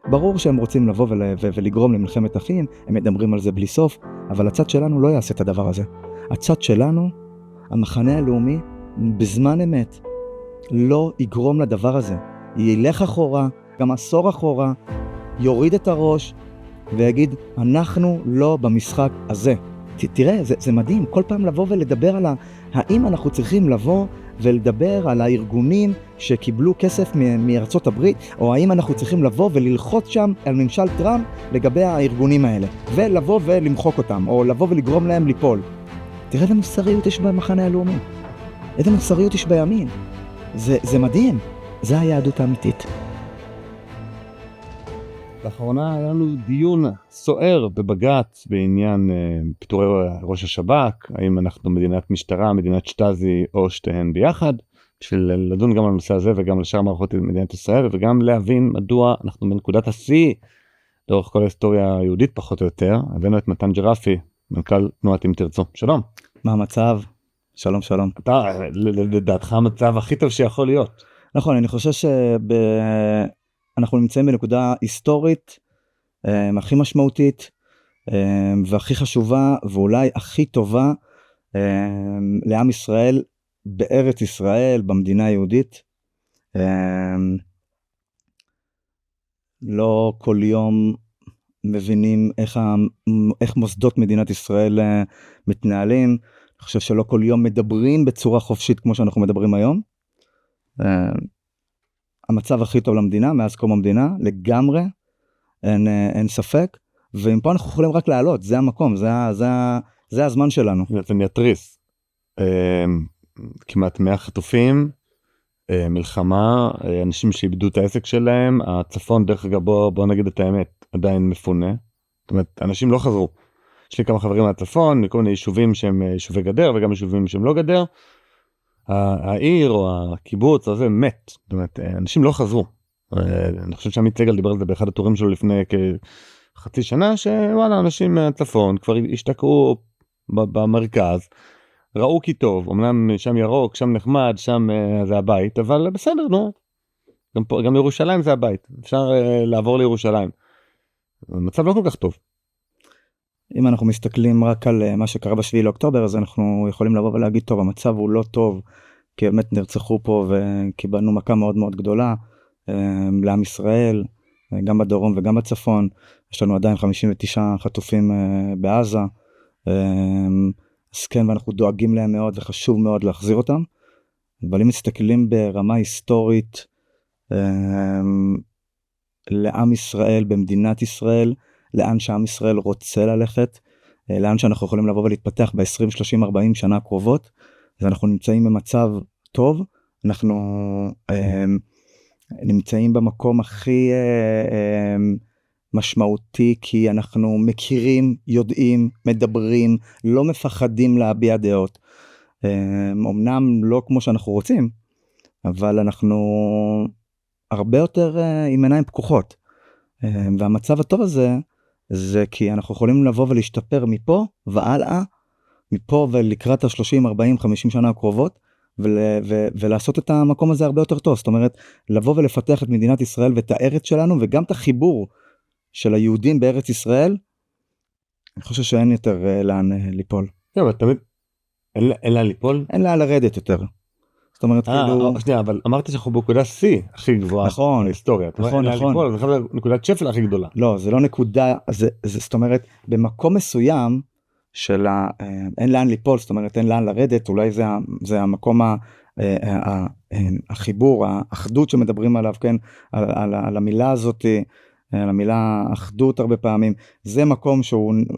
ברור שהם רוצים לבוא ולגרום למלחמת אחים, הם מדברים על זה בלי סוף, אבל הצד שלנו לא יעשה את הדבר הזה. הצד שלנו, המחנה הלאומי, בזמן אמת, לא יגרום לדבר הזה. ילך אחורה, גם עשור אחורה, יוריד את הראש, ויגיד, אנחנו לא במשחק הזה. תראה, זה מדהים, כל פעם לבוא ולדבר על האם אנחנו צריכים לבוא ולדבר על הארגונים שקיבלו כסף מארצות הברית, או האם אנחנו צריכים לבוא וללחוץ שם על ממשל טראמפ לגבי הארגונים האלה, ולבוא ולמחוק אותם, או לבוא ולגרום להם ליפול. תראה איזה מוסריות יש במחנה הלאומי, איזה מוסריות יש בימין. זה מדהים, זה היהדות האמיתית. לאחרונה היה לנו דיון סוער בבג"ץ בעניין פיטורי ראש השב"כ, האם אנחנו מדינת משטרה, מדינת שטאזי או שתיהן ביחד, בשביל לדון גם על הנושא הזה וגם על שאר מערכות מדינת ישראל, וגם להבין מדוע אנחנו בנקודת השיא לאורך כל ההיסטוריה היהודית פחות או יותר. הבאנו את מתן ג'רפי, מנכ"ל תנועת אם תרצו. שלום. מה המצב? שלום שלום. אתה, לדעתך המצב הכי טוב שיכול להיות. נכון, אני חושב שאנחנו נמצאים בנקודה היסטורית, הכי משמעותית, והכי חשובה, ואולי הכי טובה, לעם ישראל, בארץ ישראל, במדינה היהודית. לא כל יום מבינים איך מוסדות מדינת ישראל מתנהלים. אני חושב שלא כל יום מדברים בצורה חופשית כמו שאנחנו מדברים היום. המצב הכי טוב למדינה מאז קום המדינה, לגמרי, אין ספק, ואם פה אנחנו יכולים רק לעלות, זה המקום, זה הזמן שלנו. אני אתריס, כמעט 100 חטופים, מלחמה, אנשים שאיבדו את העסק שלהם, הצפון דרך אגב, בוא נגיד את האמת, עדיין מפונה, זאת אומרת, אנשים לא חזרו. יש לי כמה חברים מהצפון, מכל מיני יישובים שהם יישובי גדר, וגם יישובים שהם לא גדר, העיר או הקיבוץ הזה מת, זאת אומרת, אנשים לא חזרו. אני חושב שעמית סגל דיבר על זה באחד הטורים שלו לפני כחצי שנה, שוואלה, אנשים מהצפון כבר השתקעו במרכז, ראו כי טוב, אמנם שם ירוק, שם נחמד, שם זה הבית, אבל בסדר, נו. גם ירושלים זה הבית, אפשר לעבור לירושלים. המצב לא כל כך טוב. אם אנחנו מסתכלים רק על מה שקרה ב7 לאוקטובר, אז אנחנו יכולים לבוא ולהגיד, טוב, המצב הוא לא טוב, כי באמת נרצחו פה וקיבלנו מכה מאוד מאוד גדולה לעם ישראל, גם בדרום וגם בצפון. יש לנו עדיין 59 חטופים בעזה, אז כן, ואנחנו דואגים להם מאוד וחשוב מאוד להחזיר אותם. אבל אם מסתכלים ברמה היסטורית לעם ישראל, במדינת ישראל, לאן שעם ישראל רוצה ללכת, לאן שאנחנו יכולים לבוא ולהתפתח ב-20, 30, 40 שנה הקרובות, אז אנחנו נמצאים במצב טוב, אנחנו נמצאים במקום הכי משמעותי, כי אנחנו מכירים, יודעים, מדברים, לא מפחדים להביע דעות, אמנם לא כמו שאנחנו רוצים, אבל אנחנו הרבה יותר עם עיניים פקוחות, והמצב הטוב הזה, זה כי אנחנו יכולים לבוא ולהשתפר מפה והלאה, מפה ולקראת ה-30, 40, 50 שנה הקרובות, ולעשות את המקום הזה הרבה יותר טוב. זאת אומרת, לבוא ולפתח את מדינת ישראל ואת הארץ שלנו, וגם את החיבור של היהודים בארץ ישראל, אני חושב שאין יותר לאן ליפול. כן, אבל תמיד, אין לאן ליפול? אין לאן לרדת יותר. זאת אומרת, כאילו... שנייה, אבל אמרת שאנחנו בנקודה C הכי גבוהה. נכון. בהיסטוריה. נכון. זה חייב נקודת שפל הכי גדולה. לא, זה לא נקודה, זאת אומרת, במקום מסוים, אין לאן ליפול, זאת אומרת, אין לאן לרדת, אולי זה המקום החיבור, האחדות שמדברים עליו, כן, על המילה הזאת, על המילה אחדות הרבה פעמים, זה מקום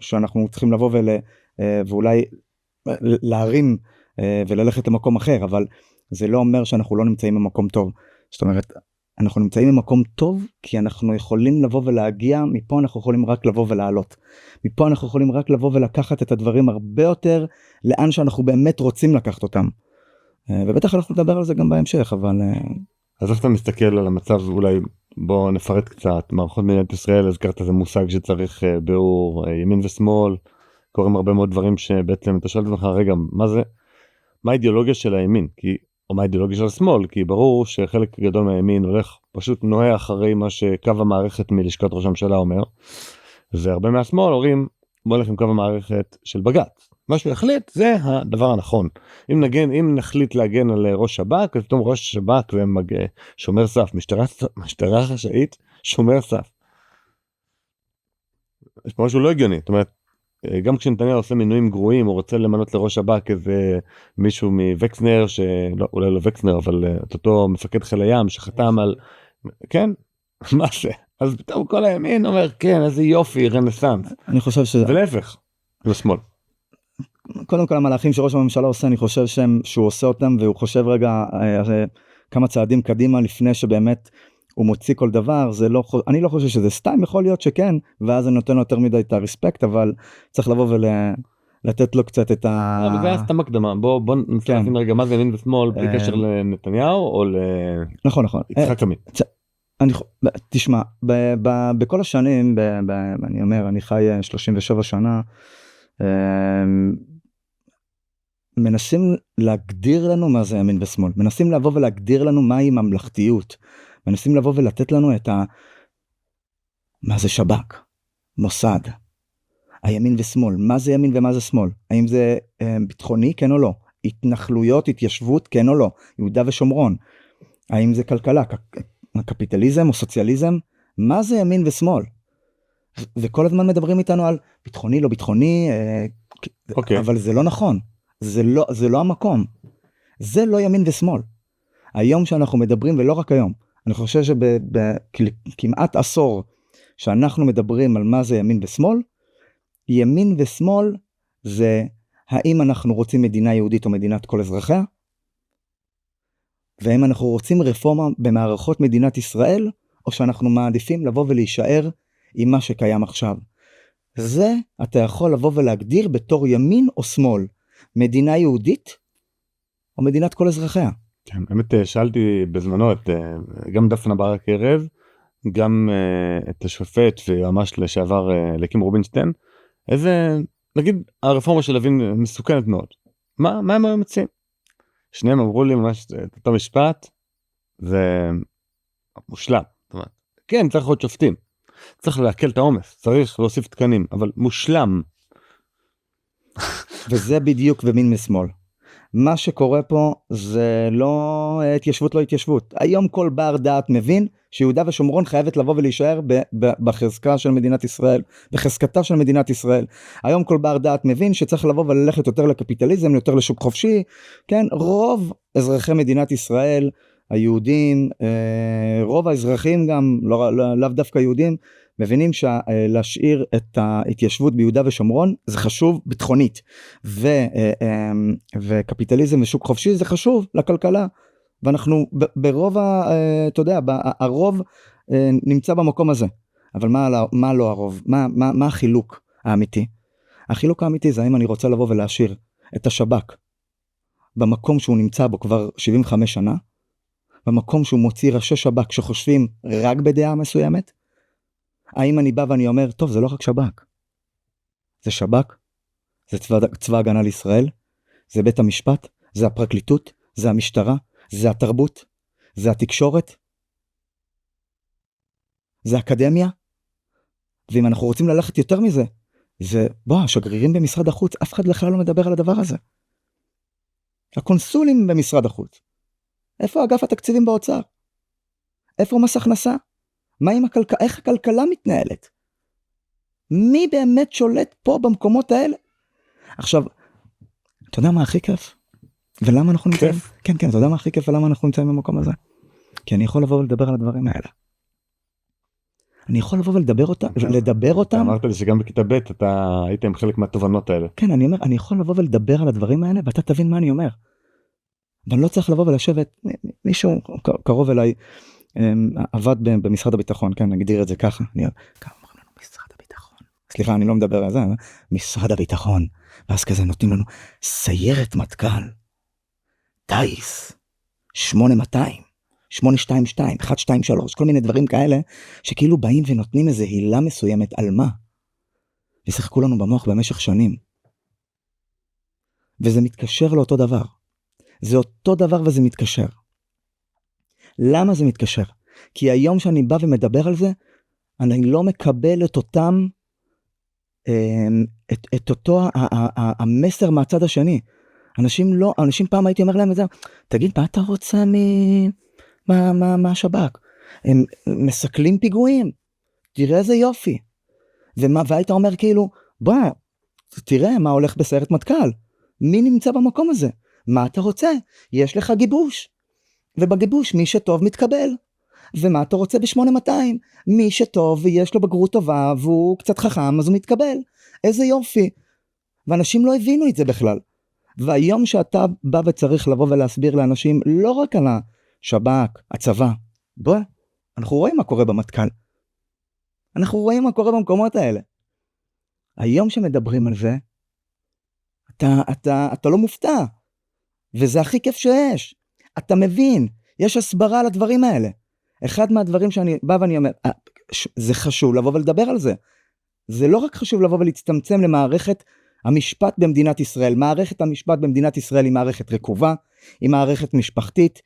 שאנחנו צריכים לבוא ואולי להרים וללכת למקום אחר, אבל זה לא אומר שאנחנו לא נמצאים במקום טוב. זאת אומרת, אנחנו נמצאים במקום טוב, כי אנחנו יכולים לבוא ולהגיע, מפה אנחנו יכולים רק לבוא ולעלות. מפה אנחנו יכולים רק לבוא ולקחת את הדברים הרבה יותר, לאן שאנחנו באמת רוצים לקחת אותם. ובטח אנחנו נדבר על זה גם בהמשך, אבל... אז איך אתה מסתכל על המצב, אולי בוא נפרט קצת, מערכות מדינת ישראל, הזכרת איזה מושג שצריך ביאור, ימין ושמאל, קוראים הרבה מאוד דברים שבעצם אתה שואל את עצמך, רגע, מה האידיאולוגיה של הימין? כי או מה האידיאולוגיה של השמאל, כי ברור שחלק גדול מהימין הולך פשוט נוהה אחרי מה שקו המערכת מלשכת ראש הממשלה אומר, והרבה מהשמאל אומרים בוא נלך עם קו המערכת של בג"ץ, מה שהוא יחליט זה הדבר הנכון. אם נחליט להגן על ראש שב"כ, אז פתאום ראש שב"כ זה שומר סף, משטרה חשאית שומר סף. יש פה משהו לא הגיוני, זאת אומרת, גם כשנתניהו עושה מינויים גרועים, הוא רוצה למנות לראש שב"כ איזה מישהו מווקסנר, אולי לא וקסנר, אבל את אותו מפקד חיל הים שחתם על, כן, מה זה? אז פתאום כל הימין אומר, כן, איזה יופי, רנסנס. אני חושב ולהפך, זה שמאל. קודם כל המהלכים שראש הממשלה עושה, אני חושב שהוא עושה אותם, והוא חושב רגע כמה צעדים קדימה לפני שבאמת הוא מוציא כל דבר. אני לא חושב שזה סתם, יכול להיות שכן, ואז אני נותן לו יותר מדי את הרספקט, אבל צריך לבוא ולתת לו קצת את ה... אבל זה היה סתם הקדמה, בוא ננסה להבין רגע מה זה ימין ושמאל בלי קשר לנתניהו או נכון. ליצחק עמית. תשמע, בכל השנים, אני אומר, אני חי 37 שנה, מנסים להגדיר לנו מה זה ימין ושמאל, מנסים לבוא ולהגדיר לנו מהי ממלכתיות, מנסים לבוא ולתת לנו מה זה שב"כ, מוסד, הימין ושמאל, מה זה ימין ומה זה שמאל, האם זה ביטחוני, כן או לא, התנחלויות, התיישבות, כן או לא, יהודה ושומרון, האם זה כלכלה, קפיטליזם או סוציאליזם, מה זה ימין ושמאל? וכל הזמן מדברים איתנו על ביטחוני, לא ביטחוני, אבל זה לא נכון, זה לא המקום, זה לא ימין ושמאל. היום שאנחנו מדברים, ולא רק היום, אני חושב שבכמעט עשור שאנחנו מדברים על מה זה ימין ושמאל, ימין ושמאל זה האם אנחנו רוצים מדינה יהודית או מדינת כל אזרחיה, והאם אנחנו רוצים רפורמה במערכות מדינת ישראל, או שאנחנו מעדיפים לבוא ולהישאר עם מה שקיים עכשיו. זה אתה יכול לבוא ולהגדיר בתור ימין או שמאל, מדינה יהודית או מדינת כל אזרחיה. כן, באמת שאלתי בזמנו גם דפנה ברק ארז, גם את השופט וממש לשעבר אליקים רובינשטיין, איזה, נגיד הרפורמה של לוין מסוכנת מאוד, מה הם היו מציעים? שניהם אמרו לי ממש את אותו משפט, זה מושלם, זאת אומרת, כן צריך עוד שופטים, צריך להקל את העומס, צריך להוסיף תקנים, אבל מושלם. וזה בדיוק ימין ושמאל. מה שקורה פה זה לא התיישבות, לא התיישבות. היום כל בר דעת מבין שיהודה ושומרון חייבת לבוא ולהישאר בחזקה של מדינת ישראל, בחזקתה של מדינת ישראל. היום כל בר דעת מבין שצריך לבוא וללכת יותר לקפיטליזם, יותר לשוק חופשי. כן, רוב אזרחי מדינת ישראל, היהודים, רוב האזרחים גם, לאו דווקא יהודים, מבינים שלהשאיר את ההתיישבות ביהודה ושומרון זה חשוב ביטחונית, וקפיטליזם ושוק חופשי זה חשוב לכלכלה, ואנחנו ברוב, אתה יודע, הרוב נמצא במקום הזה. אבל מה לא הרוב? מה החילוק האמיתי? החילוק האמיתי זה האם אני רוצה לבוא ולהשאיר את השב"כ במקום שהוא נמצא בו כבר 75 שנה, במקום שהוא מוציא ראשי שב"כ שחושבים רק בדעה מסוימת, האם אני בא ואני אומר, טוב, זה לא רק שב"כ, זה שב"כ, זה צבא הגנה לישראל, זה בית המשפט, זה הפרקליטות, זה המשטרה, זה התרבות, זה התקשורת, זה אקדמיה, ואם אנחנו רוצים ללכת יותר מזה, זה, השגרירים במשרד החוץ, אף אחד בכלל לא מדבר על הדבר הזה. הקונסולים במשרד החוץ, איפה אגף התקציבים באוצר? איפה מס הכנסה? מה עם איך הכלכלה מתנהלת? מי באמת שולט פה במקומות האלה? עכשיו, אתה יודע מה הכי כיף? ולמה אנחנו נמצאים? כן, אתה יודע מה הכי כיף ולמה אנחנו נמצאים במקום הזה? כי אני יכול לבוא ולדבר על הדברים האלה. אני יכול לבוא ולדבר אותם. אמרת לי שגם בכיתה ב' אתה היית עם חלק מהתובנות האלה. כן, אני אומר, אני יכול לבוא ולדבר על הדברים האלה, ואתה תבין מה אני אומר. ואני לא צריך לבוא ולשבת, מישהו קרוב אליי, עבד במשרד הביטחון, כן, נגדיר את זה ככה. כמה אומרים לנו משרד הביטחון? סליחה, אני לא מדבר על זה, משרד הביטחון. ואז כזה נותנים לנו סיירת מטכ"ל, טייס, 8200, 822, 123, כל מיני דברים כאלה, שכאילו באים ונותנים איזה הילה מסוימת על מה? ושחקו לנו במוח במשך שנים. וזה מתקשר לאותו דבר. זה אותו דבר וזה מתקשר. למה זה מתקשר? כי היום שאני בא ומדבר על זה, אני לא מקבל את אותם, את אותו המסר מהצד השני. אנשים פעם הייתי אומר להם את זה, תגיד, מה אתה רוצה מהשב"כ? הם מסכלים פיגועים, תראה איזה יופי. והיית אומר כאילו, בוא, תראה מה הולך בסיירת מטכ"ל, מי נמצא במקום הזה? מה אתה רוצה? יש לך גיבוש, ובגיבוש מי שטוב מתקבל. ומה אתה רוצה ב-8200? מי שטוב ויש לו בגרות טובה והוא קצת חכם אז הוא מתקבל. איזה יופי. ואנשים לא הבינו את זה בכלל. והיום שאתה בא וצריך לבוא ולהסביר לאנשים לא רק על השב"כ, הצבא, בוא, אנחנו רואים מה קורה במטכ"ל. אנחנו רואים מה קורה במקומות האלה. היום שמדברים על זה, אתה לא מופתע. וזה הכי כיף שיש. אתה מבין, יש הסברה על הדברים האלה. אחד מהדברים שאני בא ואני אומר, זה חשוב לבוא ולדבר על זה. זה לא רק חשוב לבוא ולהצטמצם למערכת המשפט במדינת ישראל. מערכת המשפט במדינת ישראל היא מערכת רקובה, היא מערכת משפחתית,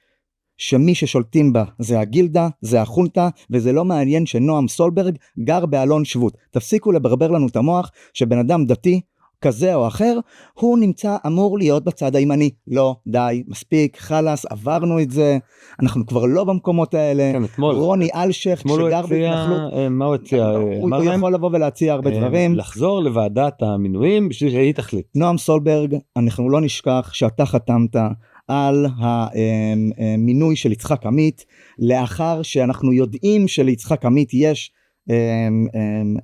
שמי ששולטים בה זה הגילדה, זה החונטה, וזה לא מעניין שנועם סולברג גר באלון שבות. תפסיקו לברבר לנו את המוח שבן אדם דתי, כזה או אחר, הוא אמור להיות בצד הימני. לא, די, מספיק, חלס, עברנו את זה, אנחנו כבר לא במקומות האלה. כן, אתמול, רוני אלשך, שגר בהתנחלות, מה הוא הציע? הוא יכול לבוא ולהציע הרבה דברים. לחזור לוועדת המינויים בשביל שהיא תחליט. נועם סולברג, אנחנו לא נשכח שאתה חתמת על המינוי של יצחק עמית, לאחר שאנחנו יודעים שליצחק עמית יש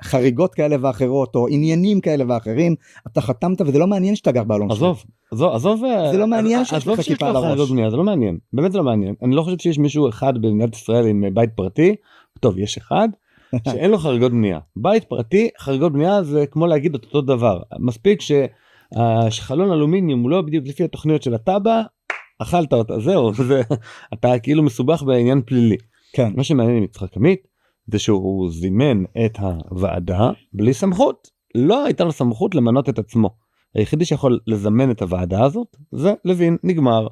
חריגות כאלה ואחרות או עניינים כאלה ואחרים. אתה חתמת וזה לא מעניין שאתה גר באלון שבות. עזוב, זה לא מעניין שיש לך כיפה על הראש. זה לא מעניין, באמת זה לא מעניין. אני לא חושב שיש מישהו אחד במדינת ישראל עם בית פרטי, טוב יש אחד, שאין לו חריגות בנייה. בית פרטי, חריגות בנייה זה כמו להגיד את אותו דבר. מספיק שחלון אלומיניום הוא לא בדיוק לפי התוכניות של הטאבה, אכלת אותה, זהו, אתה כאילו מסובך בעניין פלילי. כן. מה שמעניין עם יצחק עמית, זה שהוא זימן את הוועדה בלי סמכות. לא הייתה לו סמכות למנות את עצמו. היחידי שיכול לזמן את הוועדה הזאת, זה לוין, נגמר.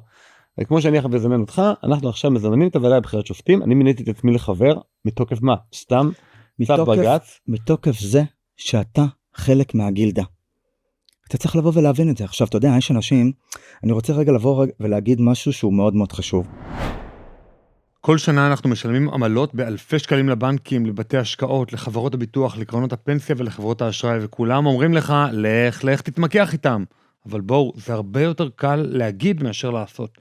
כמו שאני יכול לזמן אותך, אנחנו עכשיו מזמנים את הוועדה לבחירת שופטים, אני מיניתי את עצמי לחבר, מתוקף מה? סתם? צו בג"ץ? מתוקף זה שאתה חלק מהגילדה. אתה צריך לבוא ולהבין את זה. עכשיו, אתה יודע, יש אנשים, אני רוצה רגע לבוא ולהגיד משהו שהוא מאוד מאוד חשוב. כל שנה אנחנו משלמים עמלות באלפי שקלים לבנקים, לבתי השקעות, לחברות הביטוח, לקרנות הפנסיה ולחברות האשראי, וכולם אומרים לך, לך תתמקח איתם. אבל בואו, זה הרבה יותר קל להגיד מאשר לעשות.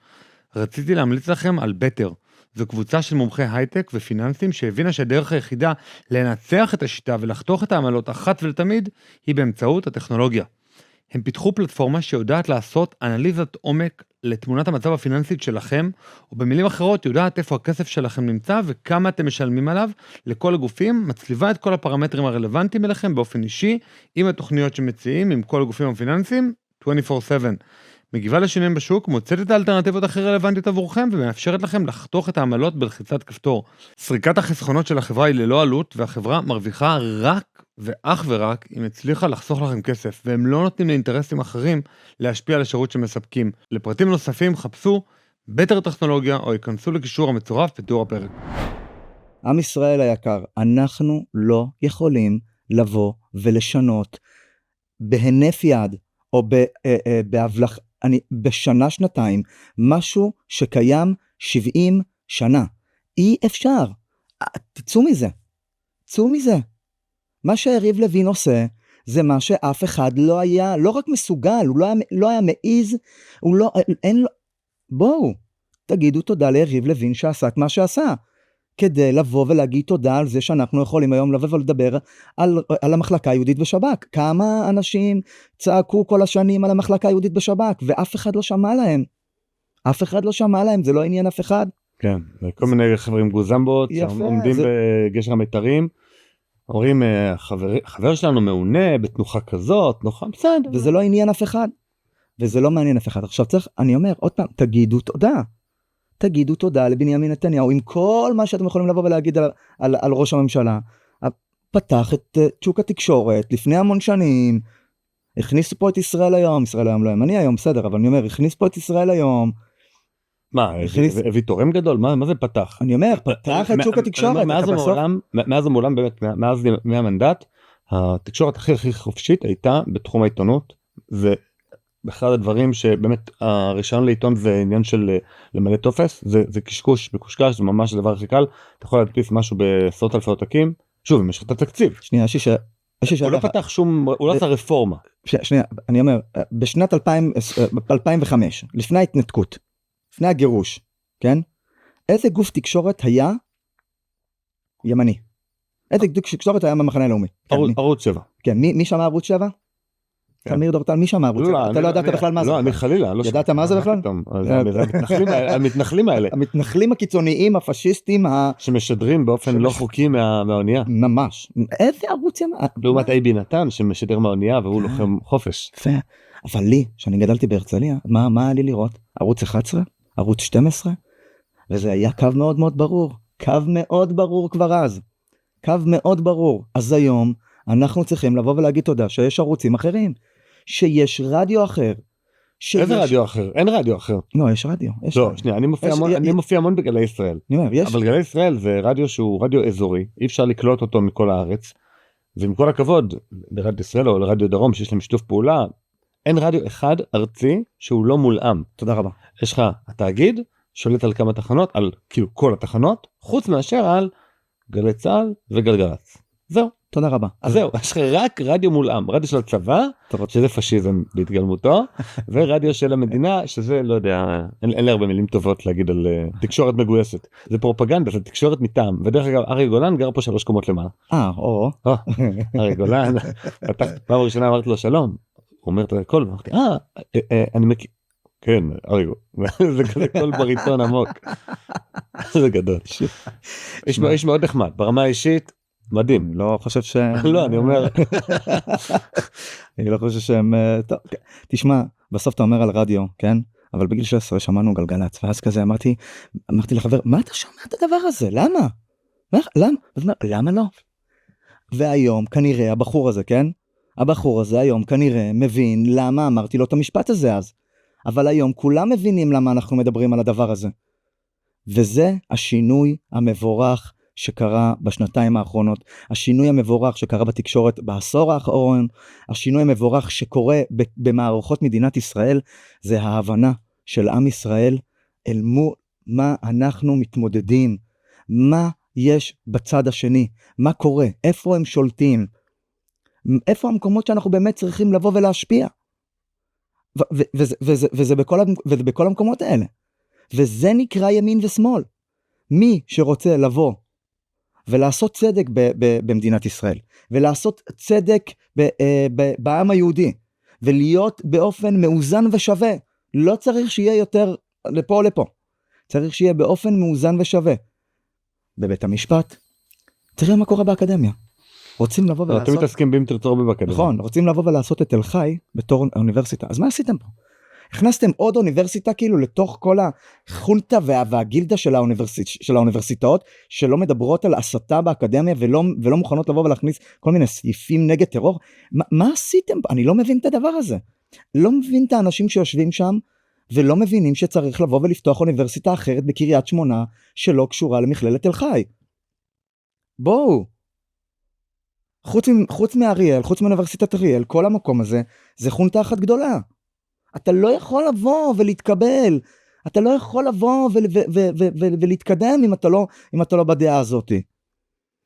רציתי להמליץ לכם על בטר. זו קבוצה של מומחי הייטק ופיננסים שהבינה שהדרך היחידה לנצח את השיטה ולחתוך את העמלות אחת ולתמיד היא באמצעות הטכנולוגיה. הם פיתחו פלטפורמה שיודעת לעשות אנליזת עומק לתמונת המצב הפיננסית שלכם, ובמילים אחרות יודעת איפה הכסף שלכם נמצא וכמה אתם משלמים עליו לכל הגופים, מצליבה את כל הפרמטרים הרלוונטיים אליכם באופן אישי, עם התוכניות שמציעים, עם כל הגופים הפיננסיים, 24/7. מגיבה לשינויים בשוק, מוצאת את האלטרנטיבות הכי רלוונטיות עבורכם, ומאפשרת לכם לחתוך את העמלות בלחיצת כפתור. סריקת החסכונות של החברה היא ללא עלות, והחברה מרוויחה רק ואך ורק אם הצליחה לחסוך לכם כסף, והם לא נותנים לאינטרסים אחרים להשפיע על השירות שמספקים. לפרטים נוספים חפשו בטר טכנולוגיה, או ייכנסו לקישור המצורף בתיאור הפרק. עם ישראל היקר, אנחנו לא יכולים לבוא ולשנות בהינף יד, או בהבלח, בשנה שנתיים, משהו שקיים 70 שנה. אי אפשר. תצאו מזה. צאו מזה. מה שיריב לוין עושה, זה מה שאף אחד לא היה, לא רק מסוגל, הוא לא היה מעיז, הוא לא, אין לו, בואו, תגידו תודה ליריב לוין שעשה את מה שעשה, כדי לבוא ולהגיד תודה על זה שאנחנו יכולים היום לבוא ולדבר על המחלקה היהודית בשב"כ. כמה אנשים צעקו כל השנים על המחלקה היהודית בשב"כ, ואף אחד לא שמע להם. אף אחד לא שמע להם, זה לא עניין אף אחד. כן, כל מיני חברים גוזמבות, עומדים בגשר המיתרים, אומרים, חבר שלנו מעונה בתנוחה כזאת, נוחה, בסדר. וזה לא עניין אף אחד. וזה לא מעניין אף אחד. עכשיו צריך, אני אומר, עוד פעם, תגידו תודה. תגידו תודה לבנימין נתניהו, עם כל מה שאתם יכולים לבוא ולהגיד על ראש הממשלה. פתח את שוק התקשורת לפני המון שנים, הכניסו פה את ישראל היום, ישראל היום לא ימני היום, בסדר, אבל אני אומר, הכניס פה את ישראל היום, מה, הביא תורם גדול? מה זה פתח? אני אומר, פתח את שוק התקשורת. מאז המעולם, באמת, מאז מהמנדט, התקשורת הכי חופשית הייתה בתחום העיתונות. זה אחד הדברים שבאמת הרישיון לעיתון זה עניין של למלא טופס, זה קשקוש מקושקש, זה ממש הדבר הכי קל. אתה יכול להדפיס משהו בעשרות אלפי עותקים, שוב, אם יש לך את התקציב. שנייה, הוא לא פתח שום, הוא לא עשה רפורמה. שנייה, אני אומר, בשנת 2005, לפני ההתנתקות, לפני הגירוש, כן? איזה גוף תקשורת היה ימני? איזה גוף תקשורת היה במחנה הלאומי? ערוץ 7. כן, מי שמע ערוץ 7? תמיר דורטל, מי שמע ערוץ 7? אתה לא ידעת בכלל מה זה? לא, אני חלילה. ידעת מה זה בכלל? המתנחלים האלה. המתנחלים הקיצוניים, הפשיסטים, שמשדרים באופן לא חוקי מהאונייה. ממש. איזה ערוץ ימני? לעומת אייבי נתן שמשדר מהאונייה והוא לוחם חופש. יפה. אבל לי, שאני גדלתי בהרצליה, מה היה לי לראות? ערוץ 11? ערוץ 12? וזה היה קו מאוד מאוד ברור. קו מאוד ברור כבר אז. קו מאוד ברור. אז היום אנחנו צריכים לבוא ולהגיד תודה שיש ערוצים אחרים. שיש רדיו אחר. איזה רדיו אחר? אין רדיו אחר. לא, יש רדיו. לא, שנייה, אני מופיע המון בגלי ישראל. אבל גלי ישראל זה רדיו שהוא רדיו אזורי, אי אפשר לקלוט אותו מכל הארץ. ועם כל הכבוד לרדיו ישראל או לרדיו דרום שיש להם שיתוף פעולה, אין רדיו אחד ארצי שהוא לא מולאם. תודה רבה. יש לך התאגיד שולט על כמה תחנות, על כאילו כל התחנות, חוץ מאשר על גלי צהל וגלגלצ. זהו. תודה רבה. אז זהו, יש לך רק רדיו מולאם, רדיו של הצבא, שזה פשיזם בהתגלמותו, ורדיו של המדינה, שזה לא יודע, אין לי הרבה מילים טובות להגיד על תקשורת מגויסת. זה פרופגנדה, זה תקשורת מטעם, ודרך אגב, אריה גולן גר פה 3 קומות למעלה. אריה גולן, פעם ראשונה אמרתי לו שלום, הוא אומר את הכל, ואמרתי, אני מכיר, כן, אריה גולן, זה כזה קול בריטון עמוק. זה גדול. איש מאוד נחמד, ברמה האישית, מדהים. לא חושב ש... לא, אני אומר... אני לא חושב שהם... טוב, תשמע, בסוף אתה אומר על רדיו, כן? אבל בגיל 16 שמענו גלגלצ, ואז כזה אמרתי לחבר, מה אתה שומע את הדבר הזה? למה? למה לא? והיום כנראה הבחור הזה, כן? הבחור הזה היום כנראה מבין למה אמרתי לו את המשפט הזה אז. אבל היום כולם מבינים למה אנחנו מדברים על הדבר הזה. וזה השינוי המבורך שקרה בשנתיים האחרונות, השינוי המבורך שקרה בתקשורת בעשור האחרון, השינוי המבורך שקורה במערכות מדינת ישראל, זה ההבנה של עם ישראל אל מול מה אנחנו מתמודדים, מה יש בצד השני, מה קורה, איפה הם שולטים, איפה המקומות שאנחנו באמת צריכים לבוא ולהשפיע, וזה בכל המקומות האלה, וזה נקרא ימין ושמאל. מי שרוצה לבוא ולעשות צדק במדינת ישראל, ולעשות צדק בעם היהודי, ולהיות באופן מאוזן ושווה, לא צריך שיהיה יותר לפה או לפה, צריך שיהיה באופן מאוזן ושווה. בבית המשפט, תראה מה קורה באקדמיה. רוצים לבוא ולעשות... אתם מתעסקים בים תרצור באקדמיה. נכון, רוצים לבוא ולעשות את תל חי בתור אוניברסיטה. אז מה עשיתם פה? הכנסתם עוד אוניברסיטה כאילו לתוך כל החונטה והגילדה של האוניברסיטאות, שלא מדברות על הסתה באקדמיה ולא מוכנות לבוא ולהכניס כל מיני סעיפים נגד טרור. מה עשיתם? אני לא מבין את הדבר הזה. לא מבין את האנשים שיושבים שם, ולא מבינים שצריך לבוא ולפתוח אוניברסיטה אחרת בקריית שמונה, שלא קשורה למכללת תל חי. בואו. חוץ מאריאל, חוץ מאוניברסיטת אריאל, כל המקום הזה, זה חונטה אחת גדולה. אתה לא יכול לבוא ולהתקבל, אתה לא יכול לבוא ולהתקדם אם אתה לא בדעה הזאת.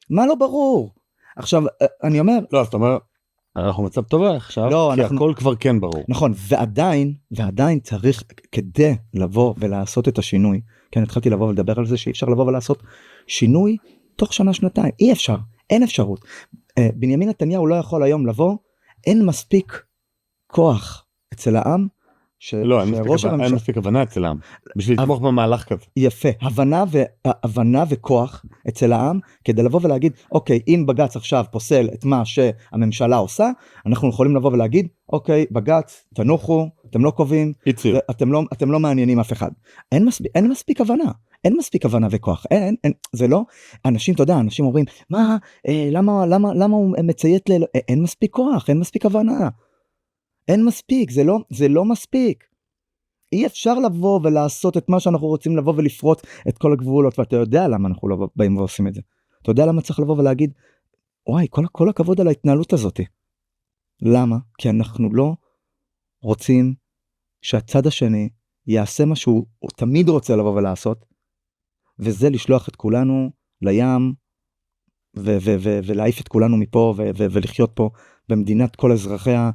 מה לא ברור? עכשיו, אני אומר... לא, אז אתה אומר, אנחנו מצב טוב עכשיו, לא, כי הכל כבר כן ברור. נכון, ועדיין צריך, כדי לבוא ולעשות את השינוי, כן, התחלתי לבוא ולדבר על זה, שאי אפשר לבוא ולעשות שינוי תוך שנה-שנתיים, אי אפשר, אין אפשרות. בנימין נתניהו לא יכול היום לבוא, אין מספיק כוח אצל העם, לא, אין מספיק הבנה אצל העם, בשביל לתמוך במהלך כזה. יפה, הבנה וכוח אצל העם, כדי לבוא ולהגיד, אוקיי, אם בג"ץ עכשיו פוסל את מה שהממשלה עושה, אנחנו יכולים לבוא ולהגיד, אוקיי, בג"ץ, תנוחו, אתם לא קובעים, אתם לא מעניינים אף אחד. אין מספיק הבנה. אין מספיק הבנה וכוח, זה לא, אנשים, אתה יודע, אנשים אומרים, למה הוא מציית אין מספיק כוח, אין מספיק הבנה, אין מספיק, זה לא מספיק, אי אפשר לבוא ולעשות את מה שאנחנו רוצים לבוא ולפרוט את כל הגבולות, ואתה יודע למה אנחנו לא באים ועושים את זה. אתה יודע למה צריך לבוא ולהגיד, וואי, כל הכבוד על ההתנהלות הזאת. למה? כי אנחנו לא רוצים שהצד השני יעשה מה שהוא תמיד רוצה לבוא ולעשות, וזה לשלוח את כולנו לים, ולהעיף את כולנו מפה, ולחיות פה במדינת כל אזרחיה,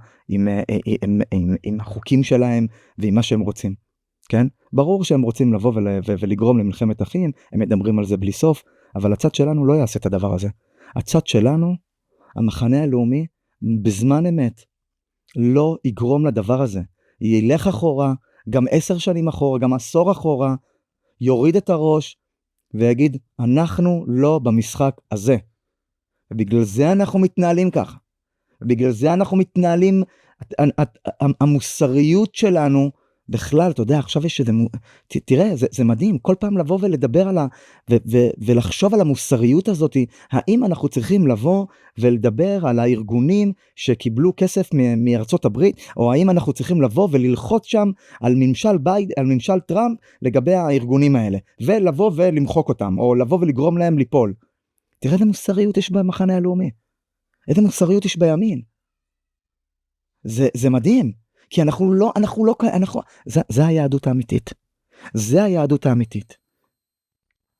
עם החוקים שלהם, ועם מה שהם רוצים. כן? ברור שהם רוצים לבוא ולגרום למלחמת אחים, הם מדברים על זה בלי סוף, אבל הצד שלנו לא יעשה את הדבר הזה. הצד שלנו, המחנה הלאומי, בזמן אמת, לא יגרום לדבר הזה. ילך אחורה, גם 10 שנים אחורה, גם 10 אחורה, יוריד את הראש, ויגיד, אנחנו לא במשחק הזה. ובגלל זה אנחנו מתנהלים ככה. ובגלל זה אנחנו מתנהלים, המוסריות שלנו, בכלל, אתה יודע, עכשיו יש איזה, תראה, זה מדהים, כל פעם לבוא ולדבר על ולחשוב על המוסריות הזאת, האם אנחנו צריכים לבוא ולדבר על הארגונים שקיבלו כסף מארצות הברית, או האם אנחנו צריכים לבוא וללחוץ שם על ממשל טראמפ לגבי הארגונים האלה, ולבוא ולמחוק אותם, או לבוא ולגרום להם ליפול. תראה איזה מוסריות יש במחנה הלאומי, איזה מוסריות יש בימין. זה מדהים. כי זה היהדות האמיתית. זה היהדות האמיתית.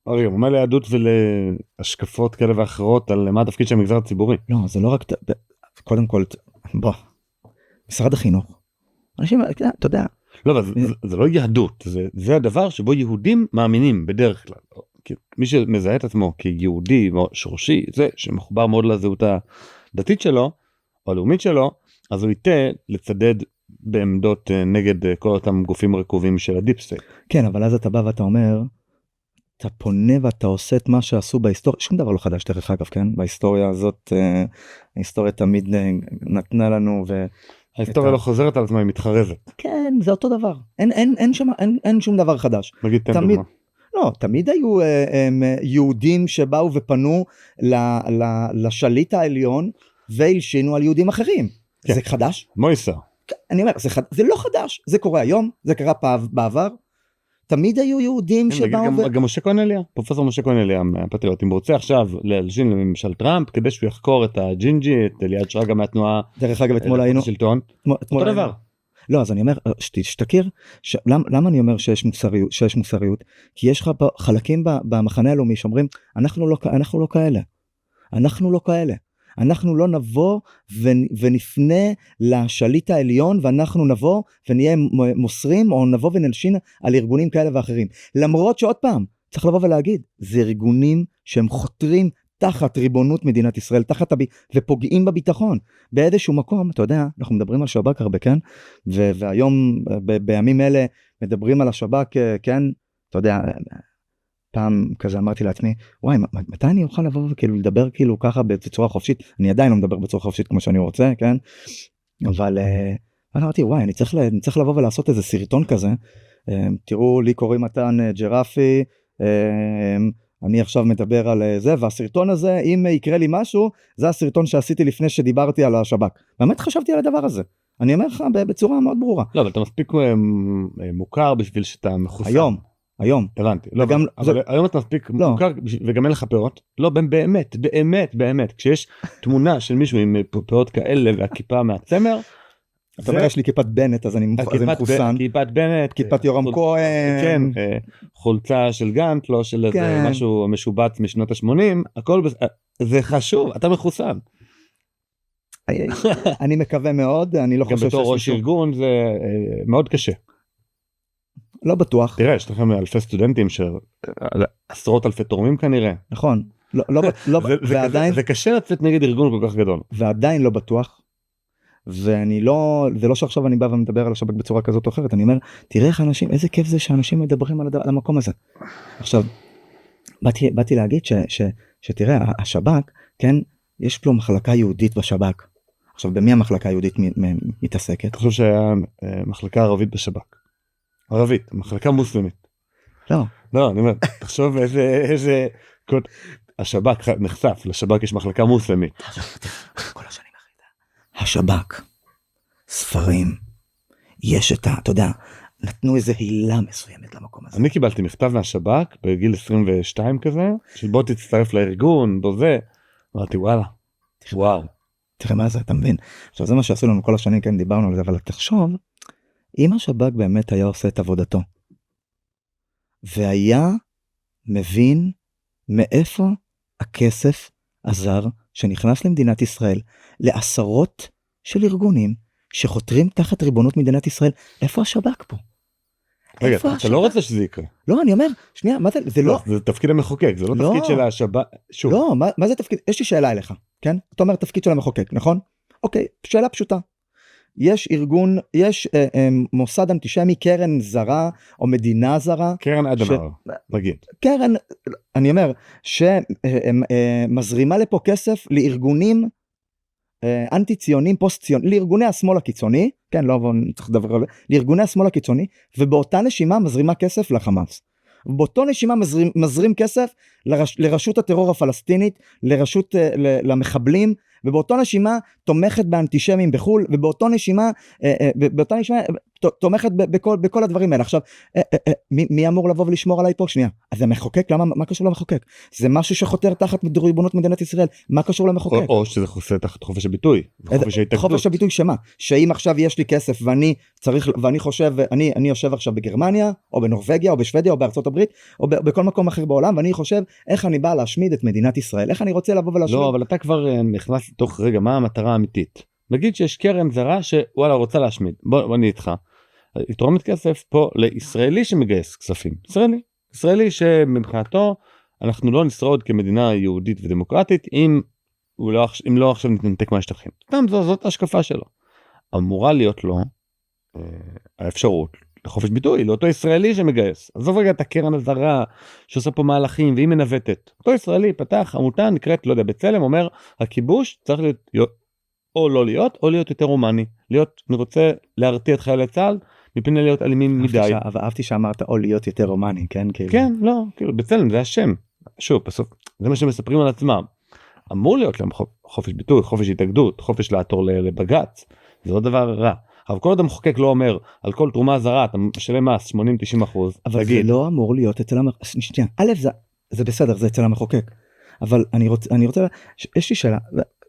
אורי, אומר ליהדות ולהשקפות כאלה ואחרות על מה התפקיד של המגזר הציבורי. לא, זה לא רק, קודם כל, בוא, משרד החינוך. אנשים, אתה יודע. לא, אבל זה לא יהדות, זה הדבר שבו יהודים מאמינים בדרך כלל. מי שמזהה את עצמו כיהודי או שורשי, זה שמחובר מאוד לזהות הדתית שלו, או הלאומית שלו, אז הוא ייתה לצדד בעמדות נגד כל אותם גופים רקובים של הדיפ-סטייט. כן, אבל אז אתה בא ואתה אומר, אתה פונה ואתה עושה את מה שעשו בהיסטוריה, שום דבר לא חדש דרך אגב, כן? בהיסטוריה הזאת, ההיסטוריה תמיד נתנה לנו ההיסטוריה לא חוזרת על עצמה, היא מתחרזת. כן, זה אותו דבר. אין שום דבר חדש. נגיד תן דוגמה. לא, תמיד היו יהודים שבאו ופנו לשליט העליון, והלשינו על יהודים אחרים. כן. זה חדש? מויסר. אני אומר, זה לא חדש, זה קורה היום, זה קרה בעבר, תמיד היו יהודים שבאו גם משה כהן אליה, פרופסור משה כהן אליה מהפטריוטים, רוצה עכשיו להלשין לממשל טראמפ, כדי שהוא יחקור את הג'ינג'י, את אליעד שרגא מהתנועה, דרך אגב, אתמול היינו, אותו דבר. לא, אז אני אומר, שתכיר, למה אני אומר שיש מוסריות? כי יש לך חלקים במחנה הלאומי שאומרים, אנחנו לא כאלה, אנחנו לא נבוא ונפנה לשליט העליון, ואנחנו נבוא ונהיה מוסרים, או נבוא ונלשין על ארגונים כאלה ואחרים. למרות שעוד פעם, צריך לבוא ולהגיד, זה ארגונים שהם חותרים תחת ריבונות מדינת ישראל, ופוגעים בביטחון. באיזשהו מקום, אתה יודע, אנחנו מדברים על שב"כ הרבה, כן? והיום, בימים אלה, מדברים על השב"כ, כן? אתה יודע, פעם כזה אמרתי לעצמי, וואי, מתי אני אוכל לבוא וכאילו לדבר כאילו ככה בצורה חופשית? אני עדיין לא מדבר בצורה חופשית כמו שאני רוצה, כן? אבל אני אמרתי, וואי, אני צריך לבוא ולעשות איזה סרטון כזה. תראו, לי קוראים מתן ג'רפי, אני עכשיו מדבר על זה, והסרטון הזה, אם יקרה לי משהו, זה הסרטון שעשיתי לפני שדיברתי על השב"כ. באמת חשבתי על הדבר הזה. אני אומר לך בצורה מאוד ברורה. לא, אבל אתה מספיק מוכר בשביל שאתה מחוסן. היום. הבנתי. לא, אבל היום אתה מספיק מוכר וגם אין לך פאות. לא, באמת. כשיש תמונה של מישהו עם פאות כאלה והכיפה מהצמר, אתה אומר, יש לי כיפת בנט, אז אני מחוסן. כיפת בנט. כיפת יורם כהן. כן, חולצה של גנט, לא של משהו משובץ משנות ה-80, הכל, זה חשוב, אתה מחוסן. אני מקווה מאוד, אני לא חושב גם בתור ראש ארגון זה מאוד קשה. לא בטוח. תראה, יש לכם אלפי סטודנטים, עשרות אלפי תורמים כנראה. נכון. זה קשה לצאת נגד ארגון כל כך גדול. ועדיין לא בטוח. ואני לא, זה לא שעכשיו אני בא ומדבר על השב"כ בצורה כזאת או אחרת, אני אומר, תראה איך אנשים, איזה כיף זה שאנשים מדברים על המקום הזה. עכשיו, באתי להגיד שתראה, השב"כ, כן, יש לו מחלקה יהודית בשב"כ. עכשיו, במי המחלקה היהודית מתעסקת? אני חושב שהיה מחלקה ערבית בשב"כ. ערבית, מחלקה מוסלמית. לא, אני אומר, תחשוב איזה, השב"כ נחשף, לשב"כ יש מחלקה מוסלמית. כל השנים השב"כ, ספרים, יש אתה יודע, נתנו איזה הילה מסוימת למקום הזה. אני קיבלתי מכתב מהשב"כ בגיל 22 כזה, של בוא תצטרף לארגון, בוא זה. אמרתי וואלה, וואו. תראה מה זה, אתה מבין? עכשיו זה מה שעשו לנו כל השנים, כן, דיברנו על זה, אבל תחשוב, אם השב"כ באמת היה עושה את עבודתו, והיה מבין מאיפה הכסף הזר שנכנס למדינת ישראל, לעשרות של ארגונים שחותרים תחת ריבונות מדינת ישראל, איפה השב"כ פה? רגע, אתה לא רוצה שזה יקרה. לא, אני אומר, שנייה, מה זה, זה לא... זה תפקיד המחוקק, זה לא תפקיד של השב"כ, שוב. לא, מה זה תפקיד? יש לי שאלה אליך, כן? אתה אומר תפקיד של המחוקק, נכון? אוקיי, שאלה פשוטה. יש ארגון, יש מוסד אנטישמי, קרן זרה או מדינה זרה. קרן אדמר, נגיד. קרן, אני אומר, שמזרימה לפה כסף לארגונים אנטי ציונים, פוסט ציונים, לארגוני השמאל הקיצוני, כן, לא צריך לדבר על זה, לארגוני השמאל הקיצוני, ובאותה נשימה מזרימה כסף לחמאס. ובאותו נשימה מזרים כסף לרשות הטרור הפלסטינית, למחבלים, ובאותו נשימה תומכת באנטישמים בחול, ובאותו נשימה תומכת בכל הדברים האלה. עכשיו, מי אמור לבוא ולשמור עליי פה? שנייה. אז המחוקק, מה קשור למחוקק? זה משהו שחותר תחת ריבונות מדינת ישראל, מה קשור למחוקק? או שזה חוסה תחת חופש הביטוי, חופש ההתאגדות. חופש הביטוי שמה? שאם עכשיו יש לי כסף ואני חושב, אני יושב עכשיו בגרמניה, או בנורווגיה, או בשוודיה, או בארצות הברית, או בכל מקום אחר בעולם, ואני חושב איך אני בא להשמיד את מדינת ישראל, איך אני רוצה לבוא ולהשמיד. לא, אבל אתה כבר נכנס לתוך רגע, מה המטרה האמיתית? נגיד שיש קרן זרה שוואלה רוצה להשמיד, בוא אני איתך. יתרומת כסף פה לישראלי שמגייס כספים, ישראלי שמבחינתו אנחנו לא נשרוד כמדינה יהודית ודמוקרטית אם לא עכשיו נתנתק מהשטחים. זאת ההשקפה שלו. אמורה להיות לו האפשרות לחופש ביטוי, לאותו ישראלי שמגייס. עזוב רגע את הקרן הזרה שעושה פה מהלכים והיא מנווטת. אותו ישראלי פתח עמותה נקראת, לא יודע, בצלם, אומר הכיבוש צריך להיות או לא להיות, או להיות יותר הומני. אני רוצה להרתיע את חיילי צה"ל מפני להיות אלימים מדי. אבל אהבתי שאמרת או להיות יותר הומני, כן? כן, לא, כאילו בצלם זה השם. שוב, בסוף, זה מה שמספרים על עצמם. אמור להיות להם חופש ביטוי, חופש התאגדות, חופש לעתור לבג"ץ. זה לא דבר רע. אבל כל עוד המחוקק לא אומר, על כל תרומה זרה אתה משלם מס 80-90%. אבל זה לא אמור להיות אצל המחוקק. שנייה, א', זה בסדר, זה אצל המחוקק. אבל אני רוצה, יש לי שאלה,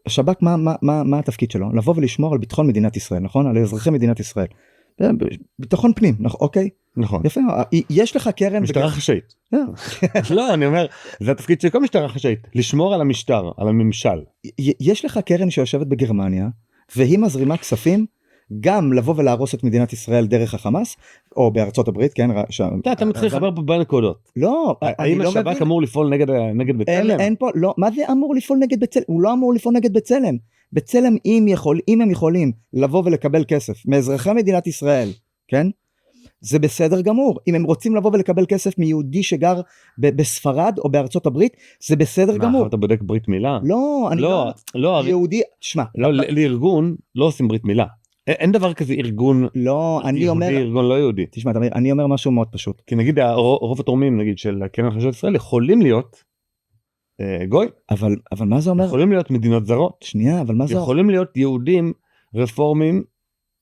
השב"כ, מה התפקיד שלו? לבוא ולשמור על ביטחון מדינת ישראל, נכון? על אזרחי מדינת ישראל. ביטחון פנים, אוקיי? נכון. יפה, יש לך קרן... משטרה חשאית. לא, אני אומר, זה התפקיד של כל משטרה חשאית, לשמור על המשטר, על הממשל. יש לך קרן שיושבת בגרמניה, והיא מזרימה כספים, גם לבוא ולהרוס את מדינת ישראל דרך החמאס, או בארצות הברית, כן? אתה מתחיל לחבר פה בנקודות. לא, האם השב"כ אמור לפעול נגד בצלם? אין פה, לא, מה זה אמור לפעול נגד בצלם? הוא לא אמור לפעול נגד בצלם. בצלם, אם הם יכולים לבוא ולקבל כסף מאזרחי מדינת ישראל, כן? זה בסדר גמור. אם הם רוצים לבוא ולקבל כסף מיהודי שגר בספרד או בארצות הברית, זה בסדר גמור. אתה בודק ברית מילה? לא, אני לא. יהודי, שמע. לארגון לא עושים ברית מילה. אין דבר כזה ארגון יהודי, ארגון לא יהודי. תשמע, אני אומר משהו מאוד פשוט. כי נגיד רוב התורמים נגיד של הקרן החדשות ישראל יכולים להיות גוי. אבל מה זה אומר? יכולים להיות מדינות זרות. שנייה, אבל מה זה? יכולים להיות יהודים רפורמים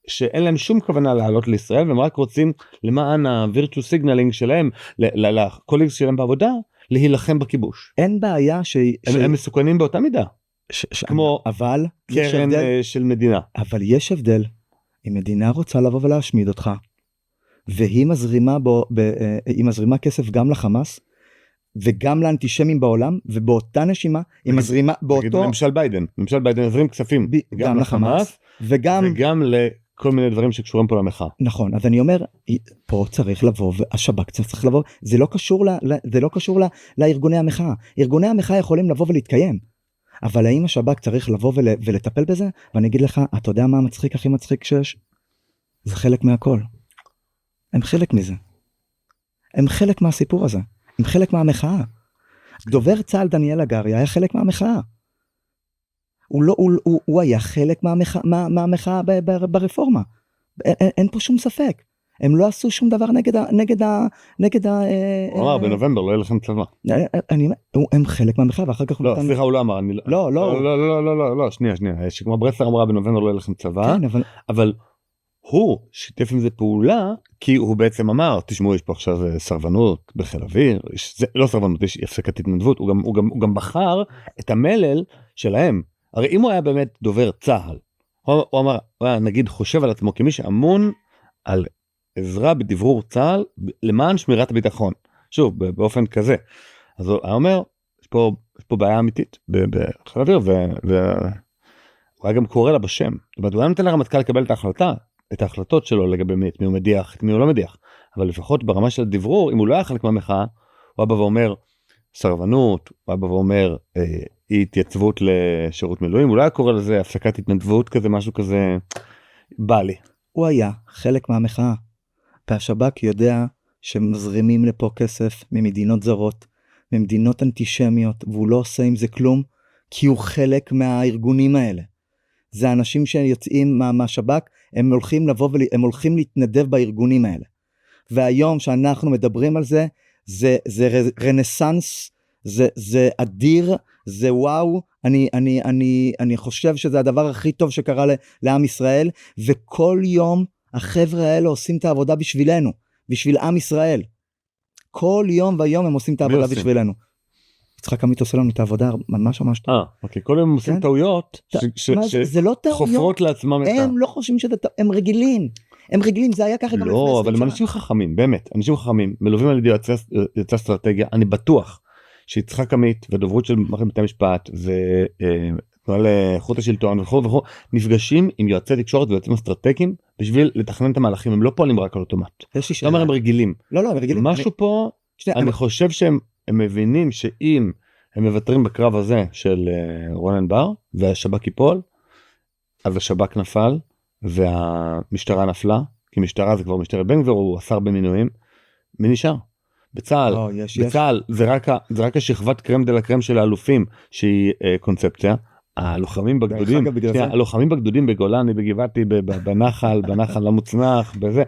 שאין להם שום כוונה לעלות לישראל, והם רק רוצים למען הווירטואל סיגנלינג שלהם, לקולגס שלהם בעבודה, להילחם בכיבוש. אין בעיה הם מסוכנים באותה מידה. כמו קרן של מדינה. אבל יש הבדל. אם מדינה רוצה לבוא ולהשמיד אותך, והיא מזרימה כסף גם לחמאס, וגם לאנטישמים בעולם, ובאותה נשימה, היא מזרימה באותו... ממשל ביידן מזרים כספים, גם לחמאס, וגם לכל מיני דברים שקשורים פה למחאה. נכון, אז אני אומר, פה צריך לבוא, והשב"כ צריך לבוא, זה לא קשור לארגוני המחאה. ארגוני המחאה יכולים לבוא ולהתקיים, אבל האם השב"כ צריך לבוא ולטפל בזה? ואני אגיד לך, אתה יודע מה המצחיק הכי מצחיק שיש? זה חלק מהכל. הם חלק מזה. הם חלק מהסיפור הזה. הם חלק מהמחאה. דובר צה"ל דניאל הגרי היה חלק מהמחאה. הוא היה חלק מהמחאה ברפורמה. אין פה שום ספק. הם לא עשו שום דבר נגד ה... הוא אמר, בנובמבר לא יהיה לכם צבא. הם חלק מהמחאה, ואחר כך... לא, סליחה, הוא לא אמר. לא, שנייה. שכמו ברסלר אמרה, בנובמבר לא יהיה לכם צבא. אבל הוא שיתף עם זה פעולה, כי הוא בעצם אמר, תשמעו, יש פה עכשיו סרבנות בחיל אוויר, לא סרבנות, יש הפסקת התנדבות, הוא גם בחר את המלל שלהם. הרי אם הוא היה באמת דובר צהל, הוא אמר, הוא היה נגיד חושב על עצמו כמי שאמון על עזרה בדברור צהל למען שמירת הביטחון. שוב, באופן כזה. אז הוא אומר, יש פה בעיה אמיתית בחיל האוויר, הוא היה גם קורא לה בשם. זאת אומרת, הוא היה נותן לרמטכ"ל לקבל את ההחלטות שלו לגבי את מי הוא מדיח, את מי הוא לא מדיח. אבל לפחות ברמה של הדברור, אם הוא לא היה חלק מהמחאה, הוא היה בא ואומר סרבנות, הוא היה בא ואומר אי התייצבות לשירות מילואים, הוא לא היה קורא לזה הפסקת התנדבות כזה, משהו כזה, בא לי. הוא היה חלק מהמחאה. והשב"כ יודע שמזרימים לפה כסף ממדינות זרות, ממדינות אנטישמיות, והוא לא עושה עם זה כלום, כי הוא חלק מהארגונים האלה. זה אנשים שיוצאים מהשב"כ, הם הולכים להתנדב בארגונים האלה. והיום שאנחנו מדברים על זה, זה רנסנס, זה אדיר, זה וואו, אני חושב שזה הדבר הכי טוב שקרה לעם ישראל, וכל יום החבר'ה האלה עושים את העבודה בשבילנו, בשביל עם ישראל. כל יום ויום הם עושים את העבודה בשבילנו. יצחק עמית עושה לנו את העבודה ממש ממש טוב. אוקיי, כל יום הם עושים טעויות שחופרות לעצמם את ה... הם לא חושבים שזה... הם רגילים, זה היה ככה גם לפני 20 שנה. לא, אבל הם אנשים חכמים, באמת, אנשים חכמים, מלווים על ידי יועצי אסטרטגיה, אני בטוח שיצחק עמית ודוברות של מערכת בתי המשפט ותנועה לאיכות השלטון וכו' נפגשים עם יועצי תקשורת ויועצים אסטרטגיים בשביל לתכנן את המהלכים, הם לא פועלים רק על אוטומט. לא אומר הם רגילים. לא, הם רגילים. משהו פה, אני חושב שהם מבינים שאם הם מוותרים בקרב הזה של רונן בר והשב"כ ייפול, אז השב"כ נפל והמשטרה נפלה, כי משטרה זה כבר משטרת בן גביר, הוא השר במינויים. מי נשאר? בצה"ל. בצה"ל זה רק השכבת קרם דה לה קרם של האלופים שהיא קונספציה. הלוחמים בגדודים בגולני, בגבעתי, בנחל המוצנח, בזה.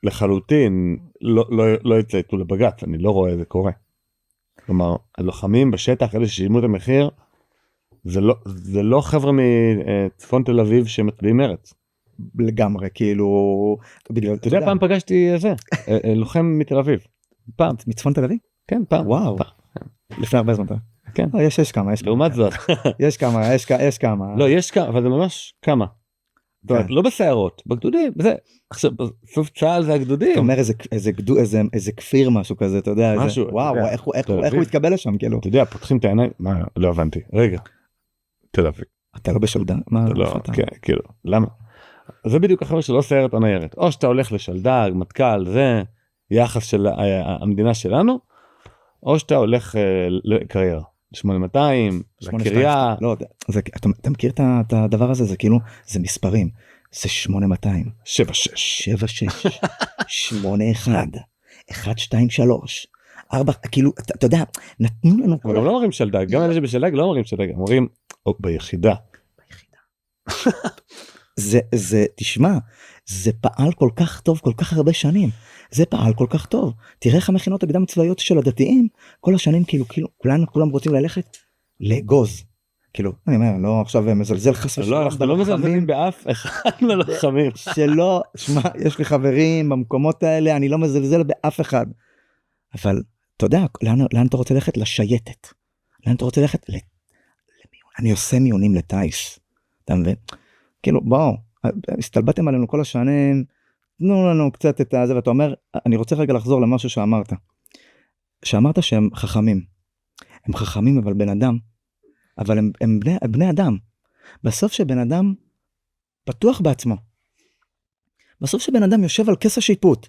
לחלוטין לא יצאו לבג"ץ, אני לא רואה זה קורה. כלומר, הלוחמים בשטח, אלה ששילמו את המחיר, זה לא חבר'ה מצפון תל אביב שמצביעים מרץ. לגמרי, כאילו... אתה יודע, פעם פגשתי לוחם מתל אביב. פעם. מצפון תל אביב? כן, פעם. וואו. לפני הרבה זמן. כן. יש כמה. לעומת זאת. יש כמה. לא, יש כמה, אבל זה ממש כמה. לא בסיירות, בגדודים, זה. עכשיו, בסוף צה"ל זה הגדודים. אתה אומר איזה כפיר משהו כזה, אתה יודע, וואו, איך הוא התקבל לשם, כאילו. אתה יודע, פותחים את העיניים, מה, לא הבנתי. רגע, תל אביב. אתה לא בשלדג? לא, כן, כאילו, למה? זה בדיוק אחרי שלא סיירת או ניירת. או שאתה הולך לשלדג, מטכ"ל, זה יחס של המדינה שלנו, או שאתה הולך לקריירה. 8200, לקריה. לא, אתה מכיר את הדבר הזה? זה כאילו, זה מספרים. זה 8200. 76. 81. 123. 4, כאילו, אתה יודע, נתנו לנו... אבל גם לא אומרים שלדג, גם אלה שבשלדג לא אומרים שלדג, אומרים, ביחידה. זה, תשמע, זה פעל כל כך טוב, כל כך הרבה שנים. זה פעל כל כך טוב. תראה איך המכינות הקדם צבאיות של הדתיים, כל השנים כאילו, כולם רוצים ללכת לגוז. כאילו, אני אומר, לא עכשיו מזלזל חס ושלום. לא, אנחנו לא מזלזלים באף אחד מהלוחמים. שלא, שמע, יש לי חברים במקומות האלה, אני לא מזלזל באף אחד. אבל, אתה יודע, לאן אתה רוצה ללכת? לשייטת. לאן אתה רוצה ללכת? למיון. אני עושה מיונים לטייס. אתה מבין? כאילו, בואו, הסתלבטתם עלינו כל השנים, תנו לנו קצת את הזה, ואתה אומר, אני רוצה רגע לחזור למשהו שאמרת. שאמרת שהם חכמים. הם חכמים, אבל בן אדם. אבל הם בני אדם. בסוף שבן אדם פתוח בעצמו. בסוף שבן אדם יושב על כס השיפוט.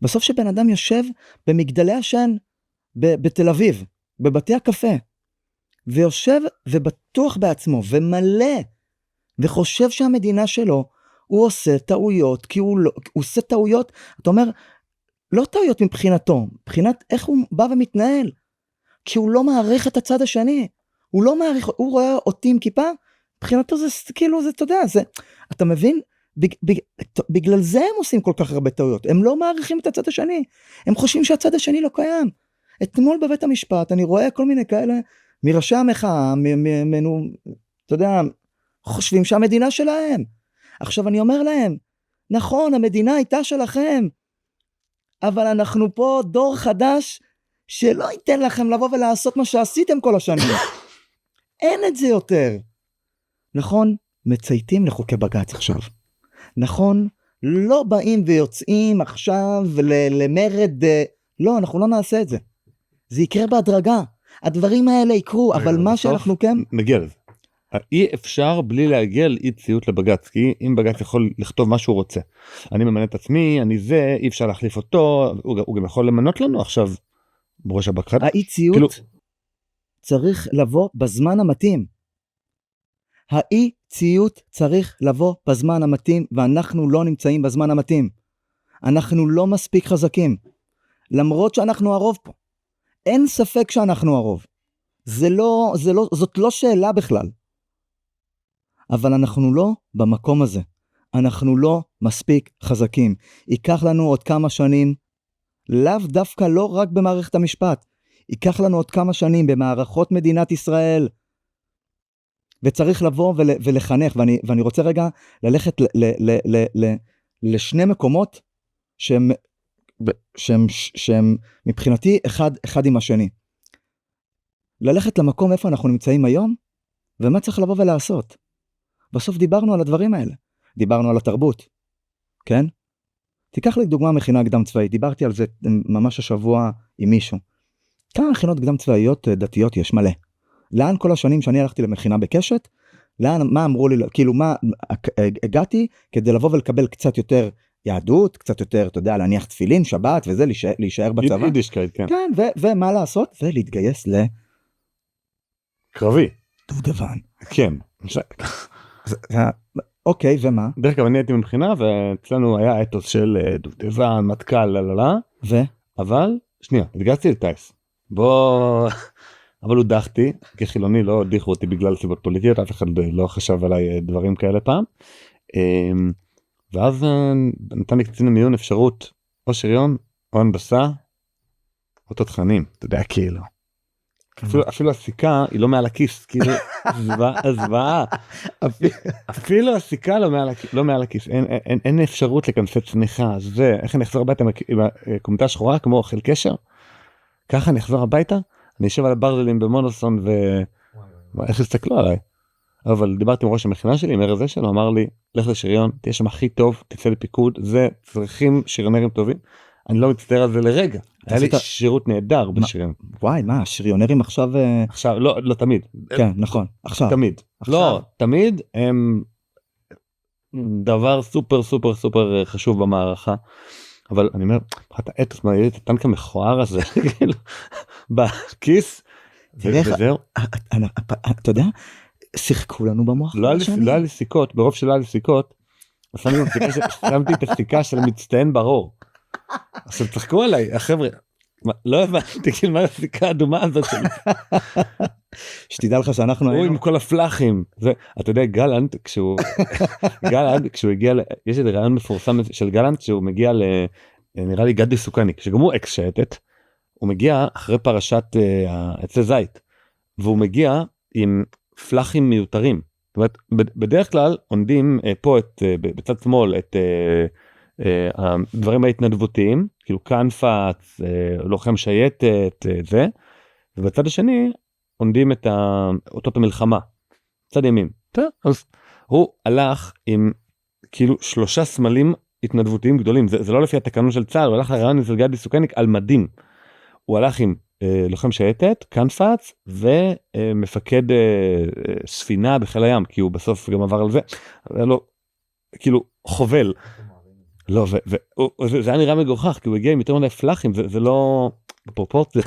בסוף שבן אדם יושב במגדלי השן בתל אביב, בבתי הקפה, ויושב ובטוח בעצמו, ומלא, וחושב שהמדינה שלו, הוא עושה טעויות, כי הוא עושה טעויות, אתה אומר, לא טעויות מבחינתו, מבחינת איך הוא בא ומתנהל, כי הוא לא מעריך את הצד השני, הוא לא מעריך, הוא רואה אותי עם כיפה, מבחינתו זה כאילו, זה, אתה יודע, זה, אתה מבין? בגלל זה הם עושים כל כך הרבה טעויות, הם לא מעריכים את הצד השני, הם חושבים שהצד השני לא קיים. אתמול בבית המשפט, אני רואה כל מיני כאלה, מראשי המחאה, אתה יודע, חושבים שהמדינה שלהם. עכשיו אני אומר להם, נכון, המדינה הייתה שלכם, אבל אנחנו פה דור חדש שלא ייתן לכם לבוא ולעשות מה שעשיתם כל השנים. אין את זה יותר. נכון, מצייתים לחוקי בג"ץ עכשיו. נכון, לא באים ויוצאים עכשיו למרד, לא, אנחנו לא נעשה את זה. זה יקרה בהדרגה. הדברים האלה יקרו, אבל מה שאנחנו כן... נגיע לזה. אי אפשר בלי להגיע לאי ציות לבג"ץ, כי אם בג"ץ יכול לכתוב מה שהוא רוצה, אני ממנה את עצמי, אני זה, אי אפשר להחליף אותו, הוא גם יכול למנות לנו עכשיו בראש הבקחת. האי ציות כאילו... צריך לבוא בזמן המתאים. האי ציות צריך לבוא בזמן המתאים, ואנחנו לא נמצאים בזמן המתאים. אנחנו לא מספיק חזקים, למרות שאנחנו הרוב פה. אין ספק שאנחנו הרוב. זאת לא שאלה בכלל. אבל אנחנו לא במקום הזה. אנחנו לא מספיק חזקים. ייקח לנו עוד כמה שנים, לאו דווקא לא רק במערכת המשפט, ייקח לנו עוד כמה שנים במערכות מדינת ישראל, וצריך לבוא ולחנך, ואני רוצה רגע ללכת לשני מקומות שהם מבחינתי אחד עם השני. ללכת למקום איפה אנחנו נמצאים היום, ומה צריך לבוא ולעשות. בסוף דיברנו על הדברים האלה. דיברנו על התרבות, כן? תיקח לי דוגמה מכינה קדם צבאית, דיברתי על זה ממש השבוע עם מישהו. כמה מכינות קדם צבאיות דתיות יש? מלא. לאן כל השנים שאני הלכתי למכינה בקשת, מה אמרו לי, כאילו מה הגעתי כדי לבוא ולקבל קצת יותר יהדות, קצת יותר, אתה יודע, להניח תפילין, שבת וזה, להישאר בצבא. יידישקייט, כן. כן, ומה לעשות? ולהתגייס קרבי. דובדבן. כן. אוקיי, ומה? דרך כלל אני הייתי מבחינה, ואצלנו היה אתוס של דובדבן, מטכ"ל, לללה. אבל, שנייה, התגייסתי לטייס. אבל הודחתי, כחילוני לא הודיחו אותי בגלל סיבות פוליטיות, אף אחד לא חשב עליי דברים כאלה פעם. ואז נתן לי קצין המיון אפשרות, או שריון, או הנדסה, או תותחנים, אתה יודע, כאילו. אפילו הסיכה היא לא מעל הכיס, כאילו, זוועה. אפילו הסיכה לא מעל הכיס, אין אפשרות לכנסי צניחה, זה, איך אני אחזור הביתה עם הקומתה שחורה, כמו אוכל קשר? ככה אני אחזור הביתה, אני אשב על הברזלים במונוסון, ואיך הסתכלו עליי. אבל דיברתי עם ראש המכינה שלי, עם הרזה שלו, אמר לי, לך לשריון, תהיה שם הכי טוב, תצא לפיקוד, זה, צריכים שריונרים טובים. אני לא מצטער על זה לרגע. היה לי שירות נהדר בשריון. וואי, מה, שריונרים עכשיו... עכשיו, לא תמיד. כן, נכון, עכשיו. תמיד. לא, תמיד הם דבר סופר סופר סופר חשוב במערכה. אבל אני אומר, אתה אתוס, מה, יהיה את הטנק המכוער הזה, בכיס, וזהו. אתה יודע, שיחקו לנו במוח. לא היה לי סיכות, ברוב שלא היה לי סיכות, שמתי את הסיכה של מצטיין ברור. עכשיו צחקו עליי, החבר'ה, לא הבנתי, כאילו מה הסיכה האדומה הזאת שלי. שתדע לך שאנחנו הוא עם כל הפלחים, אתה יודע, גלנט, כשהוא הגיע, יש איזה רעיון מפורסם של גלנט, כשהוא מגיע נראה לי גדי סוכני, שגם הוא אקס שייטת, הוא מגיע אחרי פרשת עצי זית, והוא מגיע עם פלחים מיותרים. זאת אומרת, בדרך כלל עונדים פה בצד שמאל את הדברים ההתנדבותיים, כאילו כנפץ, לוחם שייטת, זה, ובצד השני עונדים את אותות המלחמה, צד ימין. אז הוא הלך עם כאילו 3 סמלים התנדבותיים גדולים, זה לא לפי התקנון של צה"ל, הוא הלך לרעיון של גדי סוכניק על מדים. הוא הלך עם לוחם שייטת, כנפץ, ומפקד ספינה בחיל הים, כי הוא בסוף גם עבר על זה, היה לו כאילו חובל. לא, זה היה נראה מגוחך, כי הוא הגיע עם יותר מדי פלחים, זה לא בפרופורציה.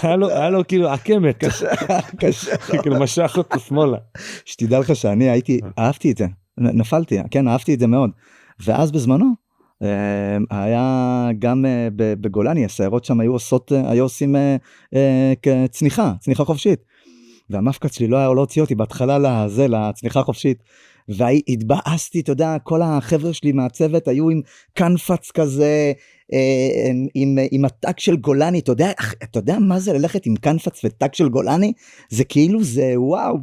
היה לו כאילו עקמת, קשה. כאילו משך אותו שמאלה. שתדע לך שאני אהבתי את זה, נפלתי, כן, אהבתי את זה מאוד. ואז בזמנו, היה גם בגולני, הסיירות שם היו עושים צניחה חופשית. והמפקץ שלי לא היה להוציא אותי בהתחלה לצניחה חופשית, והתבאסתי, אתה יודע, כל החבר'ה שלי מהצוות היו עם קנפץ כזה, עם הטק של גולני, אתה יודע מה זה ללכת עם קנפץ וטק של גולני? זה כאילו זה וואו,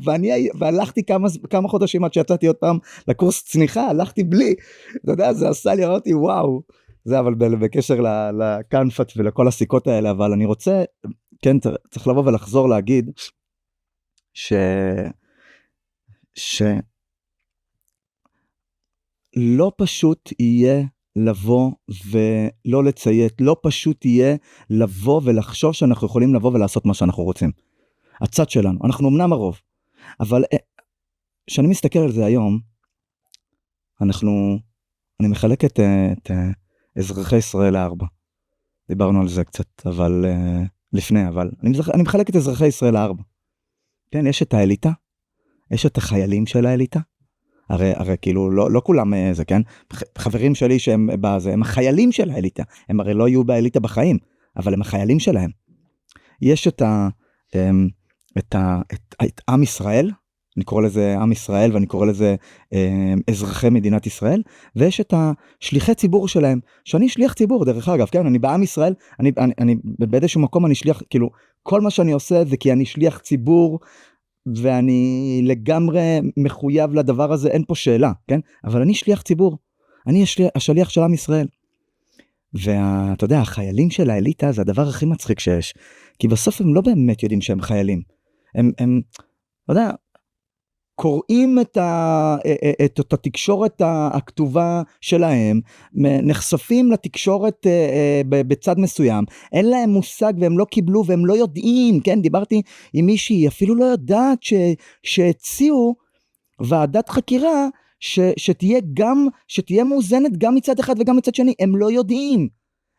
והלכתי כמה חודשים עד שיצאתי עוד פעם לקורס צניחה, הלכתי בלי, אתה יודע, זה עשה לי, אמרתי וואו, זה אבל בקשר לקנפץ ולכל הסיכות האלה, אבל אני רוצה, כן, צריך לבוא ולחזור להגיד, לא פשוט יהיה לבוא ולא לציית, לא פשוט יהיה לבוא ולחשוב שאנחנו יכולים לבוא ולעשות מה שאנחנו רוצים. הצד שלנו, אנחנו אמנם הרוב, אבל כשאני מסתכל על זה היום, אני מחלק את אזרחי ישראל ל4. דיברנו על זה קצת, אבל לפני, אבל אני מחלק את אזרחי ישראל ל4. כן, יש את האליטה, יש את החיילים של האליטה, הרי כאילו לא כולם זה, כן? חברים שלי שהם בזה, הם החיילים של האליטה, הם הרי לא יהיו באליטה בחיים, אבל הם החיילים שלהם. יש את עם ישראל, אני קורא לזה עם ישראל, ואני קורא לזה אזרחי מדינת ישראל, ויש את השליחי ציבור שלהם, שאני שליח ציבור, דרך אגב, כן? אני בעם ישראל, אני באיזשהו מקום אני שליח, כאילו, כל מה שאני עושה זה כי אני שליח ציבור, ואני לגמרי מחויב לדבר הזה, אין פה שאלה, כן? אבל אני שליח ציבור, אני השליח של עם ישראל. ואתה יודע, החיילים של האליטה זה הדבר הכי מצחיק שיש, כי בסוף הם לא באמת יודעים שהם חיילים. הם אתה יודע, קוראים את התקשורת הכתובה שלהם, נחשפים לתקשורת בצד מסוים, אין להם מושג והם לא קיבלו והם לא יודעים, כן, דיברתי עם מישהי, אפילו לא יודעת שהציעו ועדת חקירה שתהיה מאוזנת גם מצד אחד וגם מצד שני, הם לא יודעים,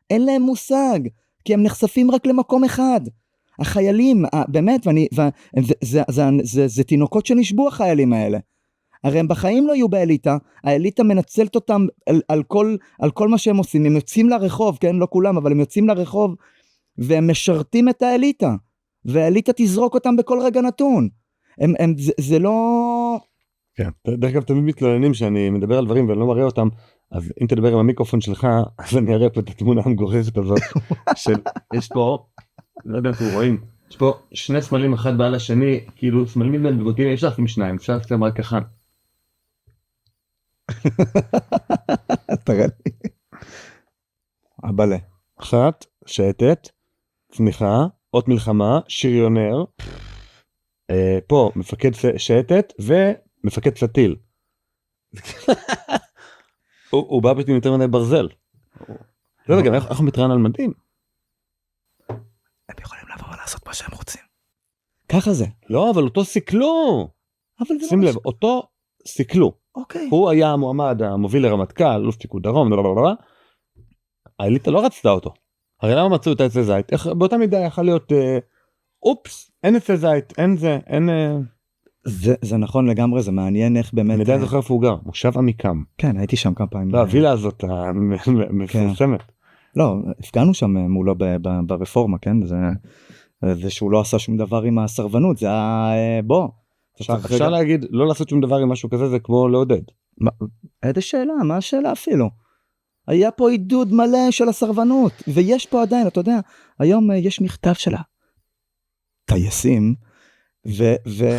אין להם מושג, כי הם נחשפים רק למקום אחד. החיילים, באמת, זה תינוקות שנשבו החיילים האלה. הרי הם בחיים לא יהיו באליטה, האליטה מנצלת אותם על כל מה שהם עושים, הם יוצאים לרחוב, כן, לא כולם, אבל הם יוצאים לרחוב, והם משרתים את האליטה, והאליטה תזרוק אותם בכל רגע נתון. זה לא... כן, דרך אגב תמיד מתלוננים שאני מדבר על דברים ואני לא מראה אותם, אז אם תדבר עם המיקרופון שלך, אז אני אראה פה את התמונה המגורשת הזאת, של יש פה, לא יודע אם אתם רואים, יש פה שני סמלים אחד בעל השני, כאילו סמלים בגותים, יש לך עם שניים, אפשר לצלם רק אחד. תראה לי. הבלה. אחת, שייטת, צמיחה, אות מלחמה, שריונר, פה מפקד שייטת ומפקד סטיל. הוא בא פתאום יותר מדי ברזל. לא יודע, גם איך הוא מתראיין על מדים? הם יכולים לבוא ולעשות מה שהם רוצים. ככה זה. לא, אבל אותו סיכלו. שים לב, אותו סיכלו. אוקיי. הוא היה המועמד המוביל לרמטכ"ל, אלוף פיקוד דרום, האליטה לא רצתה אותו. הרי למה מצאו את העצי זית? באותה מידה יכול להיות, אופס, אין עצי זית, אין זה, אין... זה נכון לגמרי, זה מעניין איך באמת... אני יודע זוכר איפה הוא גר, מושב עמיקם. כן, הייתי שם כמה פעמים. לא, הווילה הזאת המפורסמת. לא, הפגענו שם מולו ברפורמה, כן? זה שהוא לא עשה שום דבר עם הסרבנות, זה בוא. אפשר להגיד, לא לעשות שום דבר עם משהו כזה, זה כמו לעודד. איזה שאלה, מה השאלה אפילו? היה פה עידוד מלא של הסרבנות, ויש פה עדיין, אתה יודע, היום יש מכתב שלה. טייסים,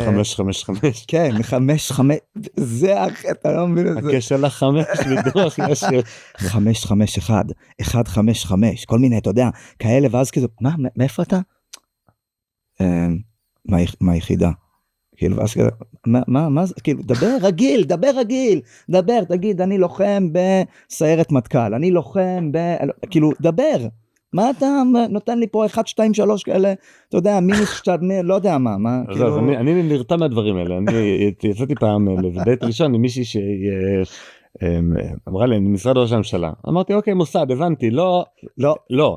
555. כן, 55, זה אתה לא מבין את זה. הקשר לחמש, בדוח ישיר. 551, 155, כל מיני, אתה יודע, כאלה, ואז כזה, מה, מאיפה אתה? מהיחידה. כאילו, ואז כזה, מה זה, כאילו, דבר רגיל, תגיד, אני לוחם בסיירת מטכ"ל, אני לוחם כאילו, דבר. מה אתה נותן לי פה 1, 2, 3 כאלה, אתה יודע, מינוס 2, לא יודע מה, כאילו... אני נרתע מהדברים האלה, אני יצאתי פעם לדייט ראשון עם מישהי שאמרה לי, משרד ראש הממשלה, אמרתי, אוקיי, מוסד, הבנתי, לא,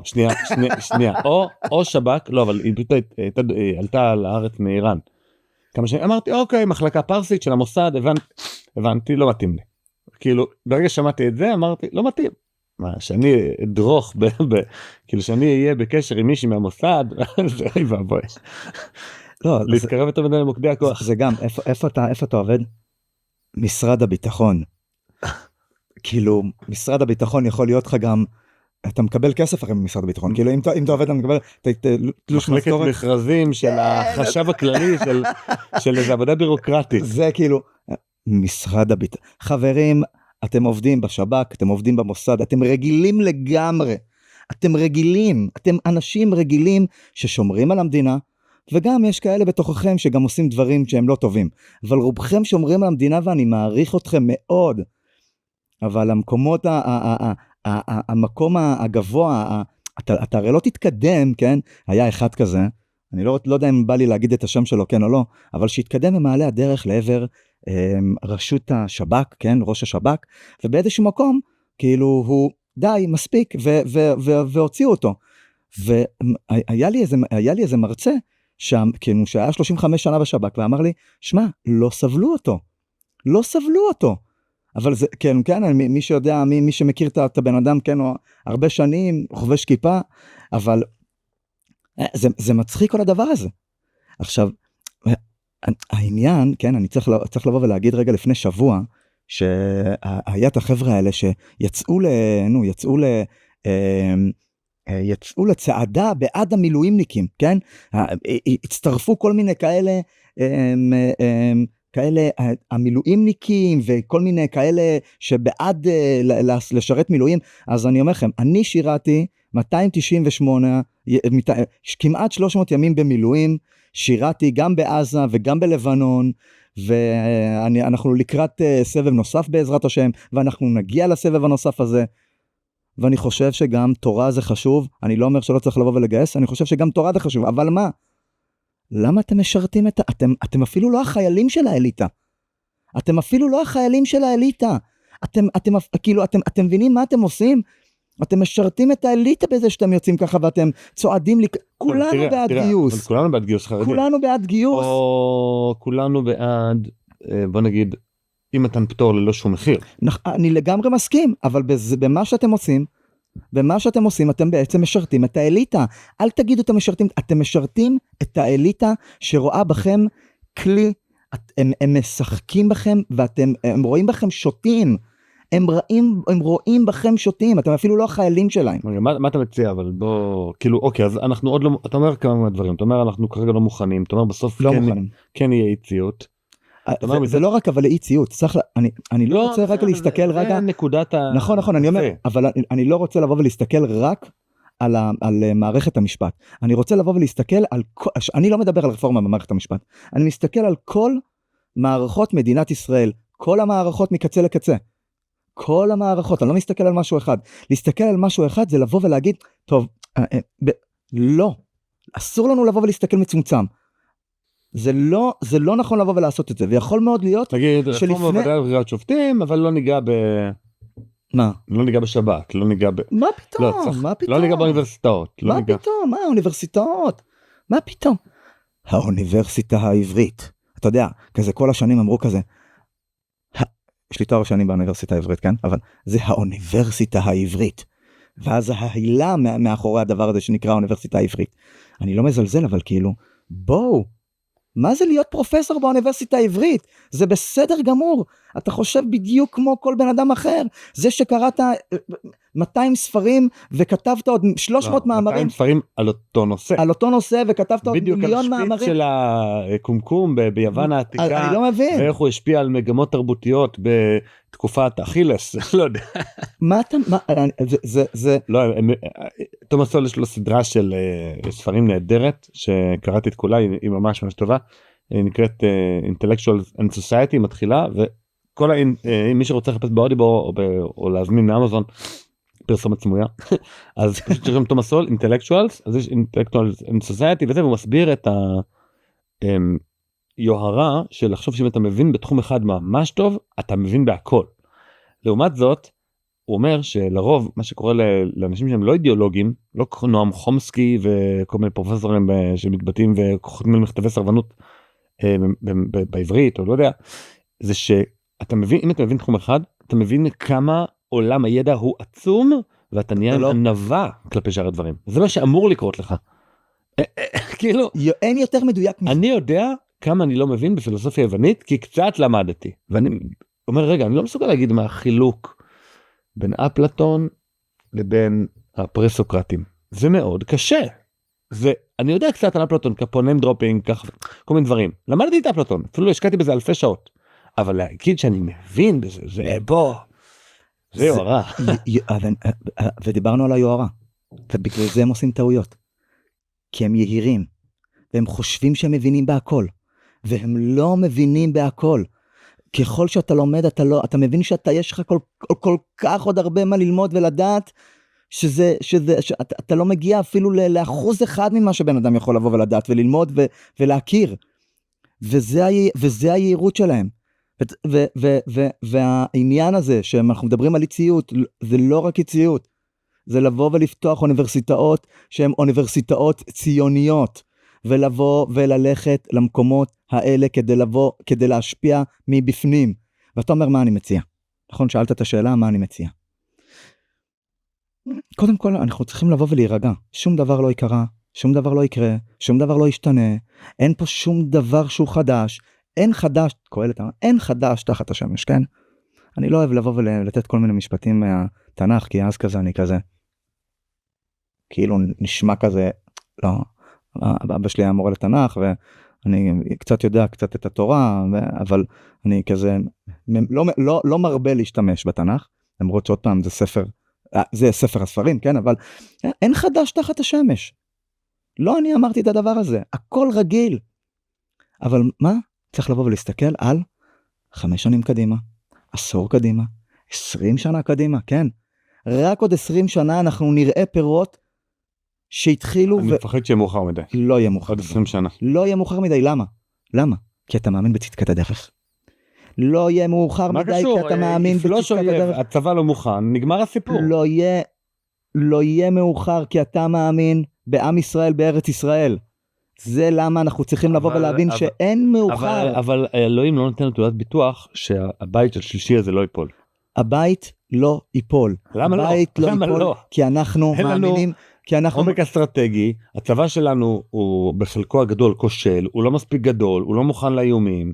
שנייה, או שב"כ, לא, אבל היא עלתה לארץ מאיראן, כמה שנים, אמרתי, אוקיי, מחלקה פרסית של המוסד, הבנתי, לא מתאים לי, כאילו, ברגע שמעתי את זה, אמרתי, לא מתאים. מה, שאני אדרוך, כאילו שאני אהיה בקשר עם מישהי מהמוסד, זה אוי ואבוי. לא, להתקרב יותר מדי למוקדי הכוח. זה גם, איפה אתה עובד? משרד הביטחון. כאילו, משרד הביטחון יכול להיות לך גם, אתה מקבל כסף אחרי ממשרד הביטחון, כאילו אם אתה עובד, אתה מקבל תלוש מחלקת משכורת. מכרזים של החשב הכללי של איזו עבודה בירוקרטית. זה כאילו, משרד הביטחון. חברים, אתם עובדים בשב"כ, אתם עובדים במוסד, אתם רגילים לגמרי. אתם רגילים, אתם אנשים רגילים ששומרים על המדינה, וגם יש כאלה בתוככם שגם עושים דברים שהם לא טובים. אבל רובכם שומרים על המדינה ואני מעריך אתכם מאוד. אבל המקומות, המקום הגבוה, אתה הרי לא תתקדם, כן? היה אחד כזה, אני לא יודע אם בא לי להגיד את השם שלו, כן או לא, אבל שהתקדם במעלה הדרך לעבר רשות השב"כ, כן? ראש השב"כ, ובאיזשהו מקום, כאילו הוא די, מספיק, והוציאו אותו. והיה לי איזה מרצה, כאילו שהיה 35 שנה בשב"כ, ואמר לי, שמע, לא סבלו אותו. אבל זה, כן, מי שיודע, מי שמכיר את הבן אדם, כן, או הרבה שנים, חובש כיפה, אבל זה מצחיק כל הדבר הזה. עכשיו, העניין, כן, אני צריך לבוא ולהגיד רגע לפני שבוע, שהיה את החבר'ה האלה יצאו לצעדה בעד המילואימניקים, כן? הצטרפו כל מיני כאלה המילואימניקים וכל מיני כאלה שבעד לשרת מילואים. אז אני אומר לכם, אני שירתי 298, כמעט 300 ימים במילואים, שירתי גם בעזה וגם בלבנון, ואנחנו לקראת סבב נוסף בעזרת השם, ואנחנו נגיע לסבב הנוסף הזה, ואני חושב שגם תורה זה חשוב, אני לא אומר שלא צריך לבוא ולגייס, אני חושב שגם תורה זה חשוב, אבל מה? למה אתם משרתים אתם אפילו לא החיילים של האליטה, אתם מבינים מה אתם עושים? אתם משרתים את האליטה בזה שאתם יוצאים ככה ואתם צועדים, כולנו בעד גיוס. כולנו בעד גיוס חרדי. כולנו בעד גיוס. או כולנו בעד, בוא נגיד, אי מתן פטור ללא שום מחיר. אני לגמרי מסכים, אבל במה שאתם עושים, אתם בעצם משרתים את האליטה. אל תגידו אתם משרתים את האליטה שרואה בכם כלי, הם משחקים בכם והם רואים בכם שוטים. הם רואים בכם שוטים, אתם אפילו לא החיילים שלהם. מה אתה מציע? אבל בוא, כאילו, אוקיי, אז אנחנו עוד לא, אתה אומר כמה דברים, אתה אומר אנחנו כרגע לא מוכנים, אתה אומר בסוף כן יהיה אי-ציות. זה לא רק אבל אי-ציות, אני לא רוצה רק להסתכל רגע, זה נקודת נכון, אני אומר, אבל אני לא רוצה לבוא ולהסתכל רק על מערכת המשפט, אני רוצה לבוא ולהסתכל על, אני לא מדבר על רפורמה במערכת המשפט, אני מסתכל על כל מערכות מדינת ישראל, כל המערכות מקצה לקצה, כל המערכות, אני לא מסתכל על משהו אחד. להסתכל על משהו אחד זה לבוא ולהגיד, טוב, לא, אסור לנו לבוא ולהסתכל מצומצם. זה לא נכון לבוא ולעשות את זה, ויכול מאוד להיות תגיד, רפורמה בוועדה לבחירת שופטים, אבל לא ניגע מה? לא ניגע בשב"כ, לא ניגע מה פתאום? לא ניגע באוניברסיטאות. מה פתאום? מה האוניברסיטאות? מה פתאום? האוניברסיטה העברית. אתה יודע, כזה כל השנים אמרו כזה, יש לי תואר שני באוניברסיטה העברית, כן? אבל זה האוניברסיטה העברית. ואז ההילה מאחורי הדבר הזה שנקרא האוניברסיטה העברית. אני לא מזלזל, אבל כאילו, בואו, מה זה להיות פרופסור באוניברסיטה העברית? זה בסדר גמור. אתה חושב בדיוק כמו כל בן אדם אחר. זה שקראת 200 ספרים וכתבת עוד 300 מאמרים. 200 ספרים על אותו נושא. על אותו נושא וכתבת עוד מיליון מאמרים. בדיוק על שפיץ של הקומקום ביוון העתיקה. אני לא מבין. ואיך הוא השפיע על מגמות תרבותיות בתקופת אכילס. לא יודע. מה אתה... זה... לא, תומאס סול יש לו סדרה של ספרים נהדרת שקראתי את כולה, היא ממש ממש טובה. היא נקראת Intellectuals and Society, מתחילה, וכל מי שרוצה לחפש באודיבו או להזמין מאמזון פרסומת סמויה, אז פשוט שרשום תומאס סול, Intellectuals, אז יש Intellectuals and Society וזה, והוא מסביר את היוהרה של לחשוב שאם אתה מבין בתחום אחד ממש טוב, אתה מבין בהכל. לעומת זאת, הוא אומר שלרוב מה שקורה לאנשים שהם לא אידיאולוגים, לא נועם חומסקי וכל מיני פרופסורים שמתבטאים וחותמים מכתבי סרבנות בעברית או לא יודע, זה שאתה מבין, אם אתה מבין תחום אחד, אתה מבין כמה עולם הידע הוא עצום, ואתה נהיה ענווה כלפי שאר הדברים. זה מה שאמור לקרות לך. כאילו, אין יותר מדויק מזה. אני יודע כמה אני לא מבין בפילוסופיה יוונית, כי קצת למדתי. ואני אומר, רגע, אני לא מסוגל להגיד מה החילוק בין אפלטון לבין הפרסוקרטים. זה מאוד קשה. ואני יודע קצת על אפלטון, כפונם דרופינג, כך, כל מיני דברים. למדתי את אפלטון, אפילו השקעתי בזה אלפי שעות. אבל להגיד שאני מבין בזה, זה בוא, זה יוהרה. ודיברנו על היוהרה, ובגלל זה הם עושים טעויות. כי הם יהירים, והם חושבים שהם מבינים בהכל, והם לא מבינים בהכל. ככל שאתה לומד, אתה מבין יש לך כל כך עוד הרבה מה ללמוד ולדעת, שאתה לא מגיע אפילו לאחוז אחד ממה שבן אדם יכול לבוא ולדעת וללמוד ולהכיר. וזה היהירות שלהם. והעניין הזה שאנחנו מדברים על אי-ציות, זה לא רק אי-ציות, זה לבוא ולפתוח אוניברסיטאות שהן אוניברסיטאות ציוניות, ולבוא וללכת למקומות האלה כדי להשפיע מבפנים. ואתה אומר, מה אני מציע? נכון, שאלת את השאלה, מה אני מציע? קודם כל, אנחנו צריכים לבוא ולהירגע. שום דבר לא יקרה, שום דבר לא יקרה, שום דבר לא ישתנה, אין פה שום דבר שהוא חדש, אין חדש, קהלת, אין חדש תחת השמש, כן? אני לא אוהב לבוא ולתת כל מיני משפטים מהתנ"ך, כי אז כזה אני כזה, כאילו נשמע כזה, לא, אבא שלי היה מורה לתנ"ך, ואני קצת יודע קצת את התורה, אבל אני כזה, לא מרבה להשתמש בתנ"ך, למרות שעוד פעם זה ספר הספרים, כן? אבל אין חדש תחת השמש. לא אני אמרתי את הדבר הזה, הכל רגיל. אבל מה? צריך לבוא ולהסתכל על 5 שנים קדימה, 10 קדימה, 20 שנה קדימה, כן? רק עוד 20 שנה אנחנו נראה פירות שהתחילו אני מפחד שיהיה מאוחר מדי. לא יהיה מאוחר עוד 20 שנה. לא יהיה מאוחר מדי, למה? למה? כי אתה מאמין בצדקת הדרך. לא יהיה מאוחר מדי כי אתה מאמין בצדקת הדרך. הצבא לא מוכן, נגמר הסיפור. לא יהיה מאוחר כי אתה מאמין בעם ישראל בארץ ישראל. זה למה אנחנו צריכים לבוא ולהבין שאין מאוחר. אבל אלוהים לא נותן תעודת ביטוח שהבית של שלישי הזה לא ייפול. הבית לא ייפול. למה לא? הבית לא ייפול כי אנחנו מאמינים, כי אנחנו... עומק אסטרטגי, הצבא שלנו הוא בחלקו הגדול כושל, הוא לא מספיק גדול, הוא לא מוכן לאיומים.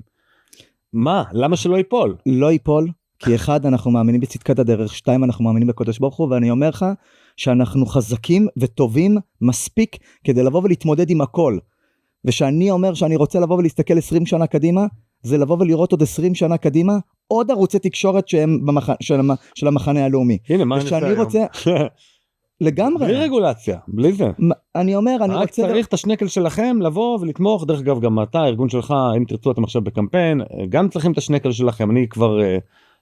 מה? למה שלא ייפול? לא ייפול, כי 1, אנחנו מאמינים בצדקת הדרך, 2, אנחנו מאמינים בקדוש ברוך הוא, ואני אומר לך שאנחנו חזקים וטובים מספיק כדי לבוא ולהתמודד עם הכל. ושאני אומר שאני רוצה לבוא ולהסתכל 20 שנה קדימה, זה לבוא ולראות עוד 20 שנה קדימה, עוד ערוצי תקשורת שהם של המחנה הלאומי. הנה, מה אני ושאני רוצה... לגמרי. בלי רגולציה, בלי זה. אני אומר, אני רק רוצה... צריך את השנקל שלכם לבוא ולתמוך, דרך אגב גם אתה, הארגון שלך, אם תרצו אתם עכשיו בקמפיין, גם צריכים את השנקל שלכם, אני כבר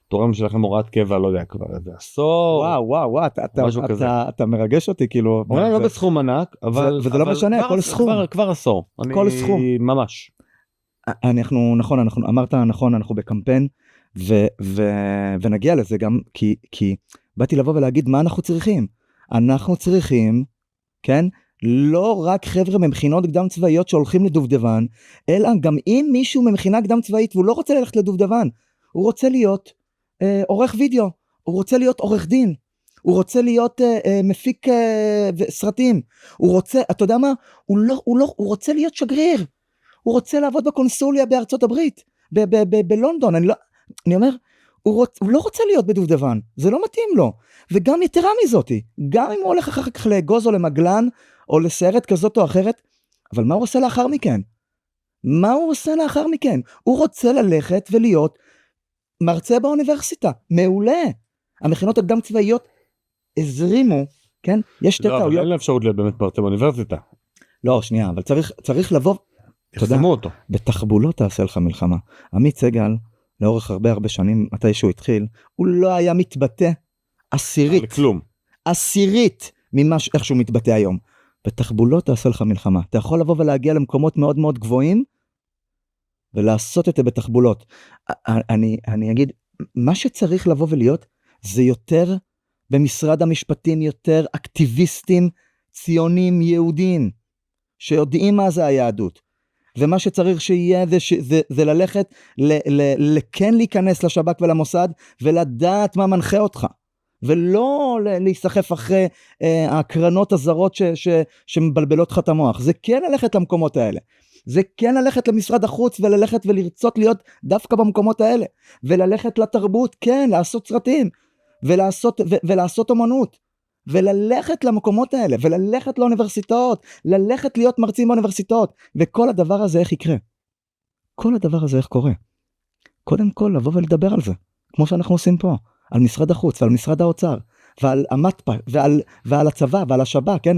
תורם שלכם הוראת קבע, לא יודע, כבר איזה עשור. וואו, אתה מרגש אותי, כאילו... לא בסכום ענק, אבל... וזה לא משנה, כל סכום. כבר עשור. כל סכום. ממש. נכון, אמרת נכון, אנחנו בקמפיין, ונגיע לזה גם, כי באתי לבוא ולהגיד מה אנחנו צריכים. אנחנו צריכים, כן, לא רק חבר'ה ממכינות קדם צבאיות שהולכים לדובדבן, אלא גם אם מישהו ממכינה קדם צבאית והוא לא רוצה ללכת לדובדבן, הוא רוצה להיות עורך וידאו, הוא רוצה להיות עורך דין, הוא רוצה להיות מפיק סרטים, הוא רוצה, אתה יודע מה, הוא רוצה להיות שגריר, הוא רוצה לעבוד בקונסוליה בארצות הברית, בלונדון, אני אומר, הוא לא רוצה להיות בדובדבן, זה לא מתאים לו, וגם יתרה מזאתי, גם אם הוא הולך אחר כך לאגוז או למגלן, או לסרט כזאת או אחרת, אבל מה הוא עושה לאחר מכן? מה הוא עושה לאחר מכן? הוא רוצה ללכת ולהיות מרצה באוניברסיטה, מעולה. המכינות הקדם צבאיות הזרימו, כן? יש שתי טעויות. לא, אבל אין לה אפשרות להיות באמת מרצה באוניברסיטה. לא, שנייה, אבל צריך לבוא, תחסמו אותו. בתחבולות תעשה לך מלחמה. עמית סגל, לאורך הרבה שנים, מתי שהוא התחיל, הוא לא היה מתבטא עשירית ממה איך שהוא מתבטא היום. בתחבולות תעשה לך מלחמה. אתה יכול לבוא ולהגיע למקומות מאוד מאוד גבוהים, ולעשות את זה בתחבולות. אני אגיד, מה שצריך לבוא ולהיות, זה יותר במשרד המשפטים, יותר אקטיביסטים, ציונים, יהודים, שיודעים מה זה היהדות. ומה שצריך שיהיה זה ללכת, כן להיכנס לשב"כ ולמוסד, ולדעת מה מנחה אותך. ולא להיסחף אחרי הקרנות הזרות שמבלבלות לך את המוח. זה כן ללכת למקומות האלה. זה כן ללכת למשרד החוץ וללכת ולרצות להיות דווקא במקומות האלה. וללכת לתרבות, כן, לעשות סרטים. ולעשות אומנות. וללכת למקומות האלה. וללכת לאוניברסיטאות. ללכת להיות מרצים באוניברסיטאות. וכל הדבר הזה איך יקרה? כל הדבר הזה איך קורה? קודם כל לבוא ולדבר על זה. כמו שאנחנו עושים פה. על משרד החוץ ועל משרד האוצר. ועל המטפ"א, ועל הצבא, ועל השב"כ, כן?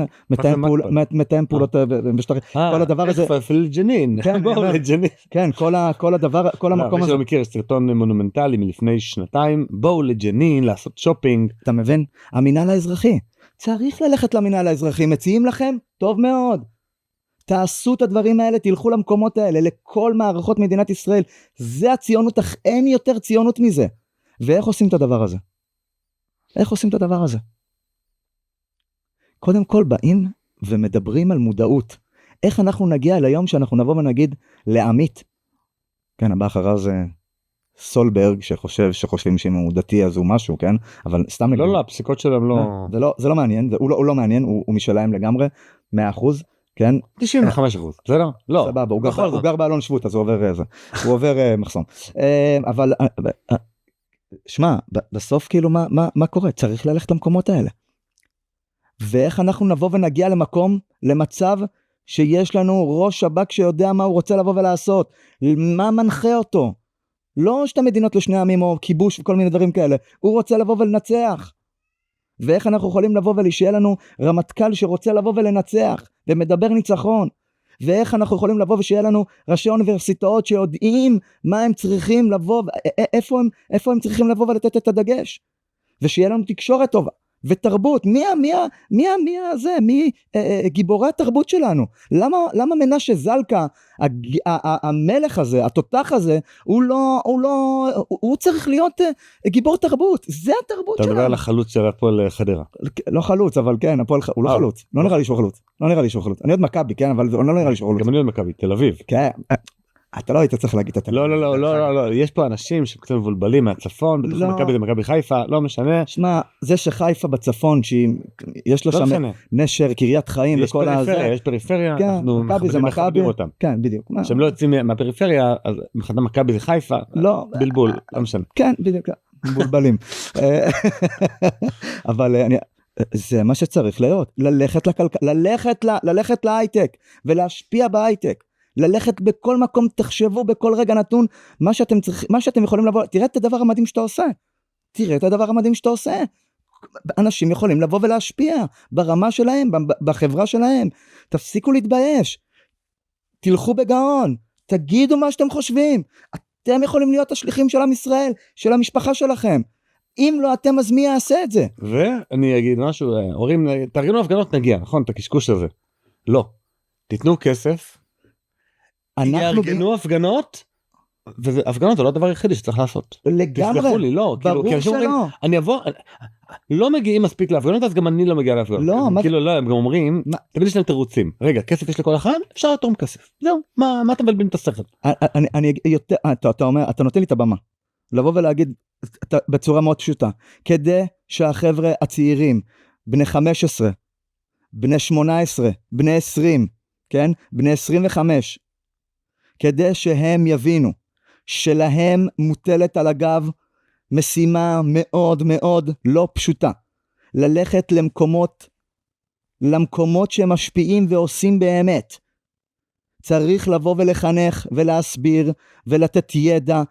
מתאם פעולות בשטחים. כל הדבר הזה... איך לג'נין. בואו לג'נין. כן, כל הדבר, כל המקום הזה. מי שלא מכיר, סרטון מונומנטלי מלפני 2 בואו לג'נין, לעשות שופינג. אתה מבין? המינהל האזרחי. צריך ללכת למינהל האזרחי. מציעים לכם? טוב מאוד. תעשו את הדברים האלה, תלכו למקומות האלה, לכל מערכות מדינת ישראל. זה הציונות, אך אין יותר ציונות מזה. ואיך עושים את הדבר הזה? איך עושים את הדבר הזה? קודם כל באים ומדברים על מודעות. איך אנחנו נגיע ליום שאנחנו נבוא ונגיד לעמית. כן, הבא אחריו זה סולברג שחושבים שאם הוא דתי אז הוא משהו, כן? אבל סתם נגיד. לא, הפסיקות שלהם לא... זה לא מעניין, הוא לא מעניין, הוא משלהם לגמרי, 100%, כן? 95%, זה לא. סבבה, הוא גר באלון שבות, אז הוא עובר מחסום. אבל... שמע, בסוף כאילו מה קורה? צריך ללכת למקומות האלה. ואיך אנחנו נבוא ונגיע למקום, למצב שיש לנו ראש שב"כ שיודע מה הוא רוצה לבוא ולעשות, מה מנחה אותו. לא שתי מדינות לשני עמים או כיבוש וכל מיני דברים כאלה, הוא רוצה לבוא ולנצח. ואיך אנחנו יכולים לבוא ושיהיה לנו רמטכ"ל שרוצה לבוא ולנצח, ומדבר ניצחון. ואיך אנחנו יכולים לבוא ושיהיה לנו ראשי אוניברסיטאות שיודעים מה הם צריכים לבוא, איפה הם צריכים לבוא ולתת את הדגש. ושיהיה לנו תקשורת טובה, ותרבות. מי גיבורי התרבות שלנו? למה מנשה זלקה, המלך הזה, התותח הזה, הוא צריך להיות גיבור תרבות. זה התרבות שלנו. אתה מדבר על החלוץ של הפועל חדרה. לא חלוץ, אבל כן, הוא לא חלוץ. לא נראה לי שהוא חלוץ. אני עוד מכבי, כן, אבל לא נראה לי שהוא חלוץ. גם אני עוד מכבי, תל אביב. כן. אתה לא היית צריך להגיד את זה. לא, יש פה אנשים שקצת מבולבלים מהצפון, בתוך מכבי זה מכבי חיפה, לא משנה. שמע, זה שחיפה בצפון, שיש לו שם נשר, קריית חיים וכל הזה. יש פריפריה, אנחנו מכבי אותם. כן, בדיוק. שהם לא יוצאים מהפריפריה, אז מבחינת מכבי זה חיפה, בלבול, לא משנה. כן, בדיוק, מבולבלים. אבל זה מה שצריך להיות, ללכת להייטק, ולהשפיע בהייטק. ללכת בכל מקום, תחשבו בכל רגע נתון, מה שאתם יכולים לבוא, תראה את הדבר המדהים שאתה עושה, אנשים יכולים לבוא ולהשפיע, ברמה שלהם, בחברה שלהם, תפסיקו להתבייש, תלכו בגאון, תגידו מה שאתם חושבים, אתם יכולים להיות השליחים של עם ישראל, של המשפחה שלכם, אם לא אתם אז מי יעשה את זה? ואני אגיד משהו, הורים, תארגנו הפגנות נגיע, נכון, את הקשקוש הזה, לא, תיתנו כסף, יארגנו הפגנות, והפגנות זה לא הדבר היחידי שצריך לעשות. לגמרי, תסלחו לי, לא, ברור שלא. אני אבוא, לא מגיעים מספיק להפגנות, אז גם אני לא מגיע להפגנות. לא, כאילו לא, הם גם אומרים, תמיד יש להם תירוצים. רגע, כסף יש לכל אחד, אפשר לתרום כסף. זהו, מה אתם מבלבלים את השכל? אתה נותן לי את הבמה, לבוא ולהגיד בצורה מאוד פשוטה, כדי שהחבר'ה הצעירים, בני 15, בני 18, בני 20, כן? בני 25, כדי שהם יבינו שלהם מוטלת על הגב משימה מאוד מאוד לא פשוטה, ללכת למקומות שמשפיעים ועושים באמת. צריך לבוא ולחנך ולהסביר ולתת ידע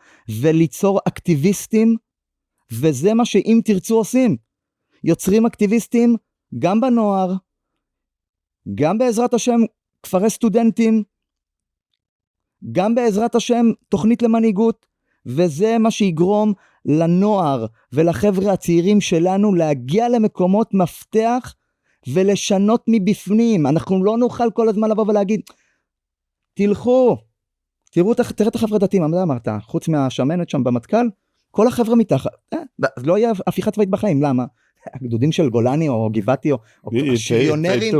וליצור אקטיביסטים, וזה מה שאם תרצו עושים. יוצרים אקטיביסטים גם בנוער, גם בעזרת השם כפרי סטודנטים, גם בעזרת השם תוכנית למנהיגות, וזה מה שיגרום לנוער ולחבר'ה הצעירים שלנו להגיע למקומות מפתח ולשנות מבפנים. אנחנו לא נוכל כל הזמן לבוא ולהגיד, תלכו, תראה את החבר'ה דתיים, מה אמרת? חוץ מהשמנת שם במטכ"ל, כל החבר'ה מתחת, לא יהיה הפיכה צבאית בחיים, למה? הגדודים של גולני או גבעתי או שריונרים,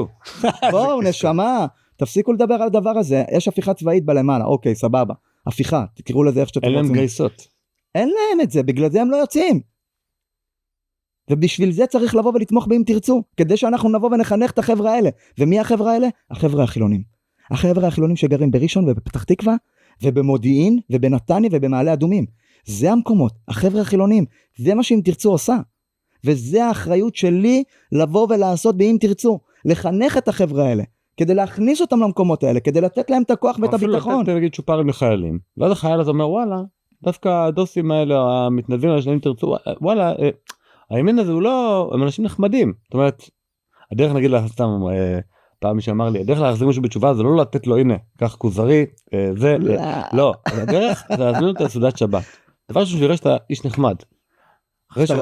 בואו נשמה, תפסיקו לדבר על הדבר הזה, יש הפיכה צבאית בלמעלה, אוקיי, סבבה, הפיכה, תקראו לזה איך שאתם רוצים. אין להם גייסות. אין להם את זה, בגלל זה הם לא יוצאים. ובשביל זה צריך לבוא ולתמוך באם תרצו, כדי שאנחנו נבוא ונחנך את החבר'ה האלה. ומי החבר'ה האלה? החבר'ה החילונים. החבר'ה החילונים שגרים בראשון ובפתח תקווה, ובמודיעין, ובנתניה, ובמעלה אדומים. זה המקומות, החבר'ה החילונים. זה מה שאם תרצו עושה. וזה האחריות שלי לבוא ולעשות באם תרצו. לחנך את החבר'ה האלה, כדי להכניס אותם למקומות האלה, כדי לתת להם את הכוח ואת הביטחון. אפילו לתת להגיד צ'ופרים לחיילים. ואז החייל הזה אומר, וואלה, דווקא הדוסים האלה, המתנדבים האלה שלהם תרצו, וואלה, הימין הזה הוא לא, הם אנשים נחמדים. זאת אומרת, הדרך נגיד לה סתם, פעם מי שאמר לי, הדרך להחזיר משהו בתשובה זה לא לתת לו, הנה, כך כוזרי, זה, לא, הדרך זה להזמין אותו לסעודת שבת. דבר שהוא יראה שאתה איש נחמד. אחרי שהוא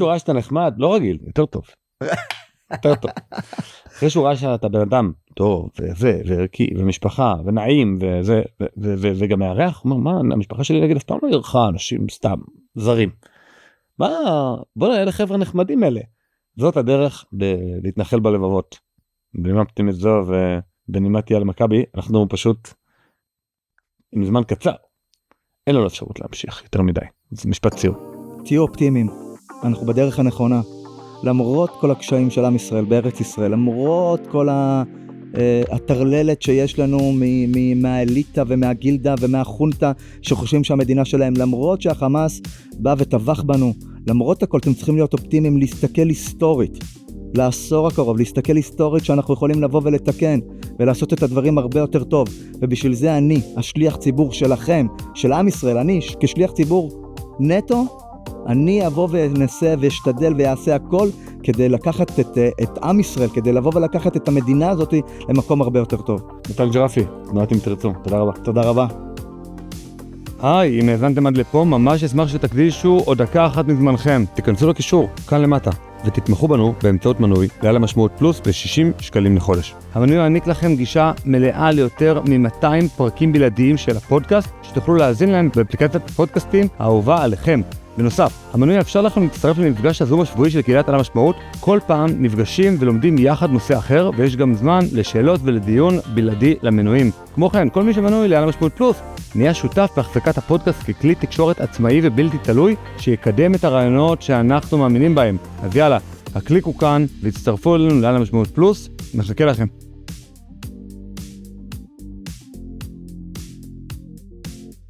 ראה שאתה נחמד, לא רגיל, יותר טוב. יותר טוב. אחרי שהוא ראה שאתה בן אדם טוב, וזה, וערכי, ומשפחה, ונעים, וזה, וגם מארח, הוא אומר, מה, המשפחה שלי נגיד אף פעם לא ירחה אנשים סתם, זרים. מה, בוא נראה לחבר'ה נחמדים אלה. זאת הדרך להתנחל בלבבות. בנימה פתימית זו, ובנימת יאל מכבי, אנחנו פשוט, עם זמן קצר, אין לנו אפשרות להמשיך יותר מדי. זה משפט סיום. תהיו אופטימיים, אנחנו בדרך הנכונה. למרות כל הקשיים של עם ישראל בארץ ישראל, למרות כל הטרללת שיש לנו מהאליטה ומהגילדה ומהחונטה שחושבים שהמדינה שלהם, למרות שהחמאס בא וטבח בנו, למרות הכל אתם צריכים להיות אופטימיים, להסתכל היסטורית, לעשור הקרוב, להסתכל היסטורית שאנחנו יכולים לבוא ולתקן ולעשות את הדברים הרבה יותר טוב. ובשביל זה אני, השליח ציבור שלכם, של עם ישראל, אני כשליח ציבור נטו, אני אבוא ונסה ואשתדל ויעשה הכל כדי לקחת את עם ישראל, כדי לבוא ולקחת את המדינה הזאת למקום הרבה יותר טוב. נטל ג'רפי, תנועת אם תרצו, תודה רבה. תודה רבה. היי, אם האזנתם עד לפה, ממש אשמח שתקדישו עוד דקה אחת מזמנכם. תיכנסו לקישור, כאן למטה, ותתמכו בנו באמצעות מנוי לעל המשמעות פלוס ב-60 שקלים לחודש. המנוי יעניק לכם גישה מלאה ליותר מ-200 פרקים בלעדיים של הפודקאסט, שתוכלו להאזין להם באפליקציית הפודקאסטים האהובה עליכם. בנוסף, המנוי יאפשר לכם להצטרף למפגש הזום השבועי של קהילת על המשמעות. כל פעם נפגשים ולומדים יחד נושא אחר, ויש גם זמן לשאלות ולדיון בלעדי למנויים. כמו כן, כל מי שמנוי לעל המשמעות פלוס נהיה שותף בהחזקת הפודקאסט ככלי תקשורת עצמאי ובלתי תלוי, שיקדם את הרעיונות שאנחנו מאמינים בהם. אז יאללה, הקליקו כאן והצטרפו אלינו לעל המשמעות פלוס, נחכה לכם.